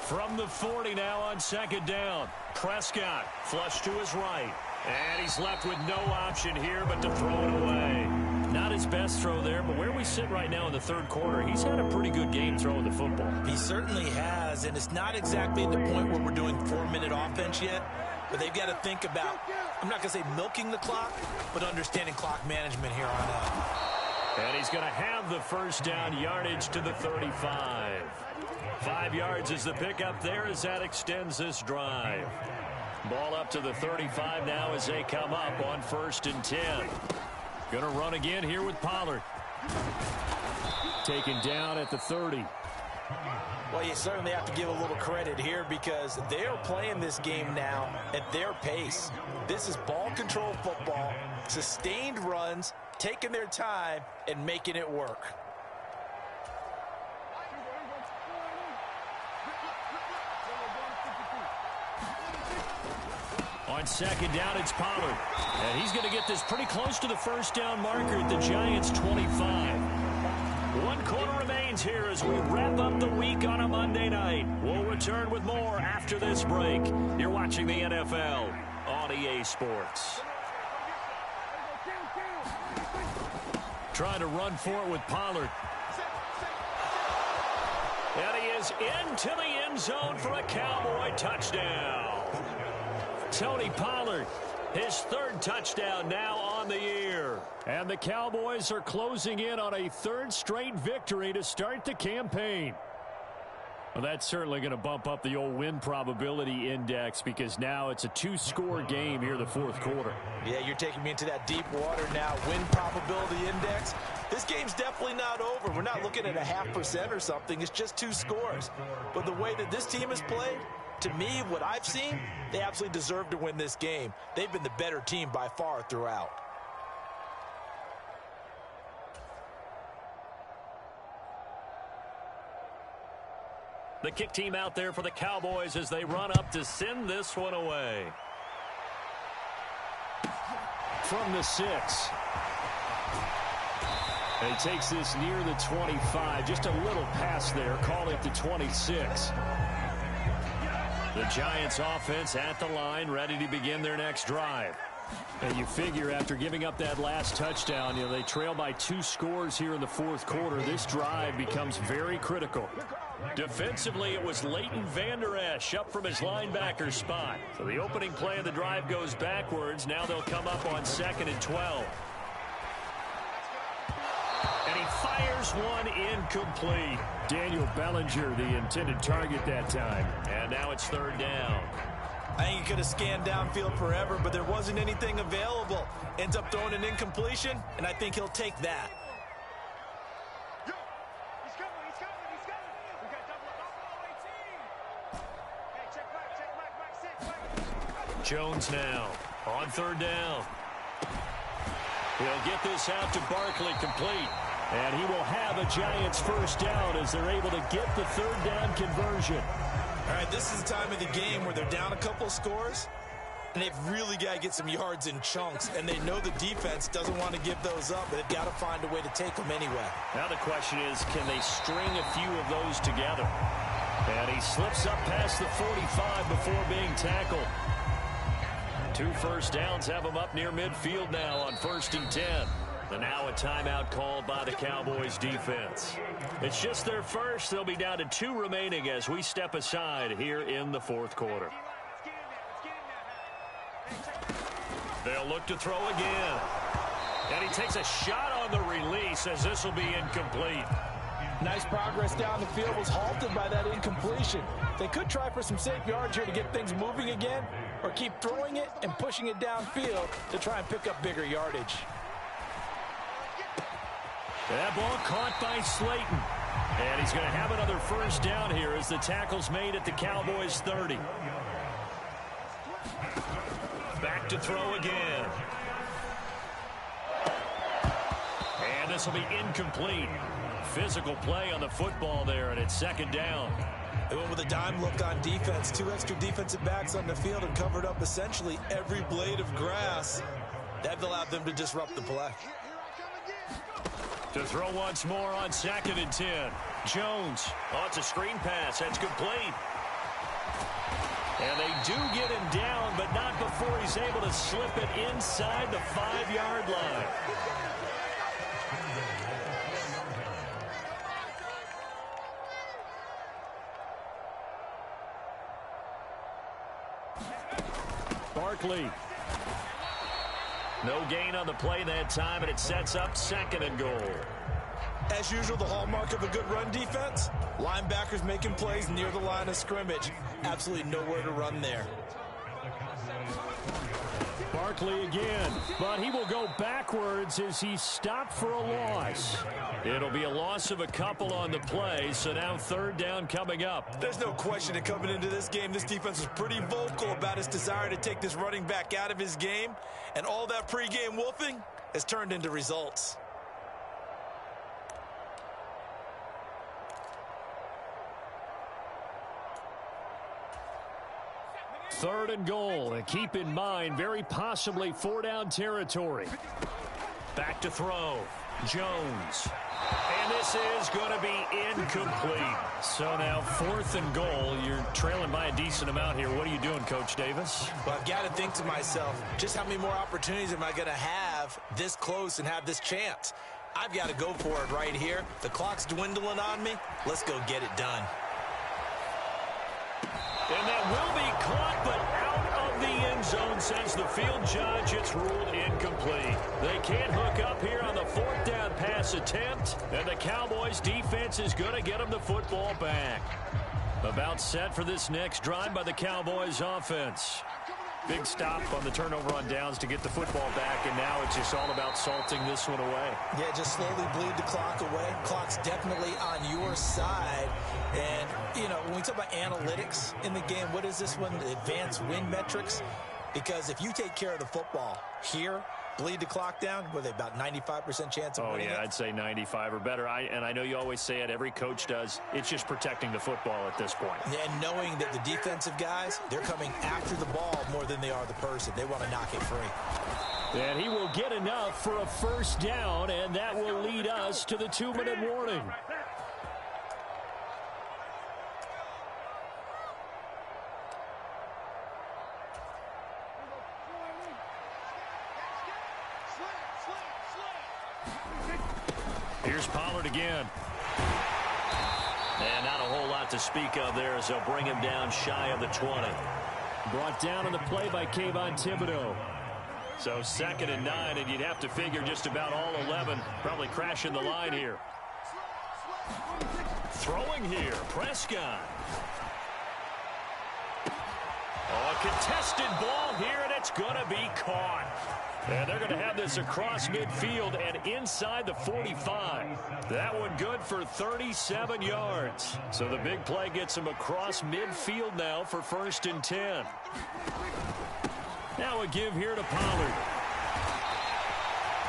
From the 40 now on second down. Prescott flush to his right. And he's left with no option here but to throw it away. Not his best throw there, but where we sit right now in the third quarter, he's had a pretty good game throwing the football. He certainly has, and it's not exactly at the point where we're doing 4-minute offense yet, but they've got to think about, I'm not going to say milking the clock, but understanding clock management here on out. And he's going to have the first down, yardage to the 35. 5 yards is the pickup there as that extends this drive. Ball up to the 35 now as they come up on 1st and 10. Going to run again here with Pollard. Taken down at the 30. Well, you certainly have to give a little credit here because they're playing this game now at their pace. This is ball control football, sustained runs, taking their time and making it work. On second down, it's Pollard. And he's going to get this pretty close to the first down marker at the Giants' 25. 1 quarter remains here as we wrap up the week on a Monday night. We'll return with more after this break. You're watching the NFL on EA Sports. Trying to run for it with Pollard. And he is into the end zone for a Cowboy touchdown. Tony Pollard, his 3rd touchdown now on the year. And the Cowboys are closing in on a 3rd straight victory to start the campaign. Well, that's certainly going to bump up the old win probability index because now it's a 2-score game here the 4th quarter. Yeah, you're taking me into that deep water now. Win probability index. This game's definitely not over. We're not looking at a 0.5% or something. It's just 2 scores. But the way that this team has played, to me, what I've seen, they absolutely deserve to win this game. They've been the better team by far throughout. The kick team out there for the Cowboys as they run up to send this one away. From the 6. And he takes this near the 25. Just a little pass there. Call it the 26. The Giants offense at the line, ready to begin their next drive. And you figure after giving up that last touchdown, they trail by 2 scores here in the fourth quarter. This drive becomes very critical. Defensively, it was Leighton Vander Esch up from his linebacker spot. So the opening play of the drive goes backwards. Now they'll come up on 2nd and 12. And he fires one incomplete. Daniel Bellinger, the intended target that time. And now it's 3rd down. I think he could have scanned downfield forever, but there wasn't anything available. Ends up throwing an incompletion, and I think he'll take that. Jones now on 3rd down. He'll get this out to Barkley, complete. And he will have a Giants first down as they're able to get the 3rd down conversion. All right, this is the time of the game where they're down a couple of scores, and they've really got to get some yards in chunks, and they know the defense doesn't want to give those up, but they've got to find a way to take them anyway. Now the question is, can they string a few of those together? And he slips up past the 45 before being tackled. 2 first downs have them up near midfield now on 1st and 10. And now a timeout called by the Cowboys defense. It's just their first. They'll be down to 2 remaining as we step aside here in the 4th quarter. They'll look to throw again. And he takes a shot on the release as this will be incomplete. Nice progress down the field, was halted by that incompletion. They could try for some safe yards here to get things moving again, or keep throwing it and pushing it downfield to try and pick up bigger yardage. That ball caught by Slayton. And he's going to have another first down here as the tackle's made at the Cowboys 30. Back to throw again. And this will be incomplete. Physical play on the football there, and it's 2nd down. They went with a dime look on defense. 2 extra defensive backs on the field and covered up essentially every blade of grass. That allowed them to disrupt the play. To throw once more on 2nd and 10. Jones. Oh, it's a screen pass. That's complete. And they do get him down, but not before he's able to slip it inside the 5-yard line. Barkley. No gain on the play that time, and it sets up 2nd and goal. As usual, the hallmark of a good run defense, linebackers making plays near the line of scrimmage. Absolutely nowhere to run there. Barkley again, but he will go backwards as he's stopped for a loss. It'll be a loss of a couple on the play, so now 3rd down coming up. There's no question that coming into this game, this defense was pretty vocal about its desire to take this running back out of his game, and all that pregame wolfing has turned into results. Third and goal, and keep in mind, very possibly 4-down territory. Back to throw. Jones. And this is going to be incomplete. So now 4th and goal. You're trailing by a decent amount here. What are you doing, Coach Davis? Well, I've got to think to myself, just how many more opportunities am I going to have this close and have this chance? I've got to go for it right here. The clock's dwindling on me. Let's go get it done. And that will be caught, but out of the end zone, says the field judge. It's ruled incomplete. They can't hook up here on the 4th down pass attempt, and the Cowboys defense is going to get them the football back. About set for this next drive by the Cowboys offense. Big stop on the turnover on downs to get the football back, and now it's just all about salting this one away. Yeah, just slowly bleed the clock away. Clock's definitely on your side. And, you know, when we talk about analytics in the game, what is this one? Advanced win metrics? Because if you take care of the football here, bleed the clock down, what are they, about 95% chance of winning it? I'd say 95 or better. And I know you always say it, every coach does. It's just protecting the football at this point. And knowing that the defensive guys, they're coming after the ball more than they are the person. They want to knock it free. And he will get enough for a first down, and that will lead us to the 2-minute warning. Pollard again. And not a whole lot to speak of there as they'll bring him down shy of the 20. Brought down on the play by Kayvon Thibodeau. So 2nd and 9, and you'd have to figure just about all 11 probably crashing the line here. Throwing here, Prescott. Oh, a contested ball here, and it's going to be caught. And they're going to have this across midfield and inside the 45. That one good for 37 yards. So the big play gets him across midfield now for 1st and 10. Now a give here to Pollard.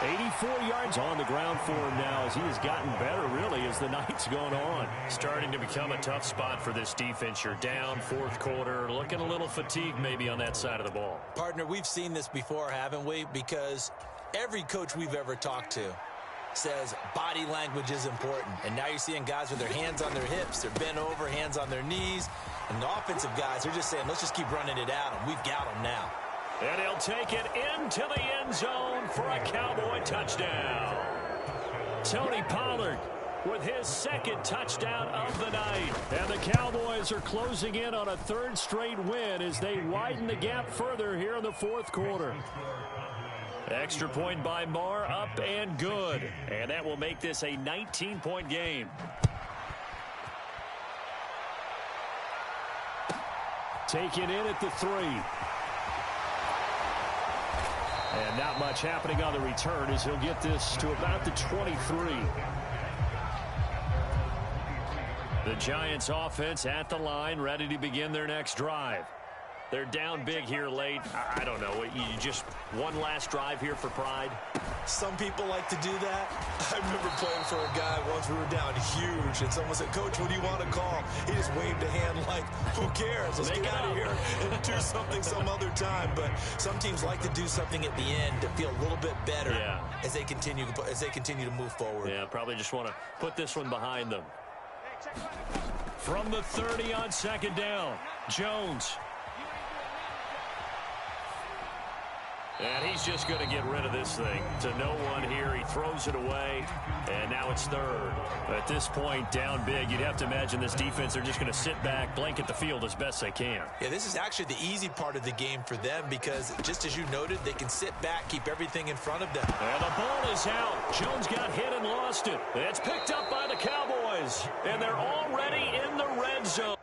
84 yards on the ground for him now as he has gotten better, really, as the night's gone on. Starting to become a tough spot for this defense. You're down 4th quarter, looking a little fatigued maybe on that side of the ball. Partner, we've seen this before, haven't we? Because every coach we've ever talked to says body language is important. And now you're seeing guys with their hands on their hips, they're bent over, hands on their knees. And the offensive guys are just saying, let's just keep running it at them. We've got them now. And he'll take it into the end zone for a Cowboy touchdown. Tony Pollard with his 2nd touchdown of the night. And the Cowboys are closing in on a 3rd straight win as they widen the gap further here in the 4th quarter. Extra point by Marr, up and good. And that will make this a 19-point game. Taken in at the 3. And not much happening on the return as he'll get this to about the 23. The Giants offense at the line, ready to begin their next drive. They're down big here late. I don't know. You just one last drive here for pride? Some people like to do that. I remember playing for a guy once. We were down huge, and someone said, "Coach, what do you want to call?" He just waved a hand like, "Who cares? Let's get out of here and do something some other time." But some teams like to do something at the end to feel a little bit better as they continue to move forward. Yeah, probably just want to put this one behind them. From the 30 on 2nd down, Jones. And he's just going to get rid of this thing to no one here. He throws it away, and now it's 3rd. At this point, down big, you'd have to imagine this defense, they're just going to sit back, blanket the field as best they can. Yeah, this is actually the easy part of the game for them because, just as you noted, they can sit back, keep everything in front of them. And the ball is out. Jones got hit and lost it. It's picked up by the Cowboys, and they're already in the red zone.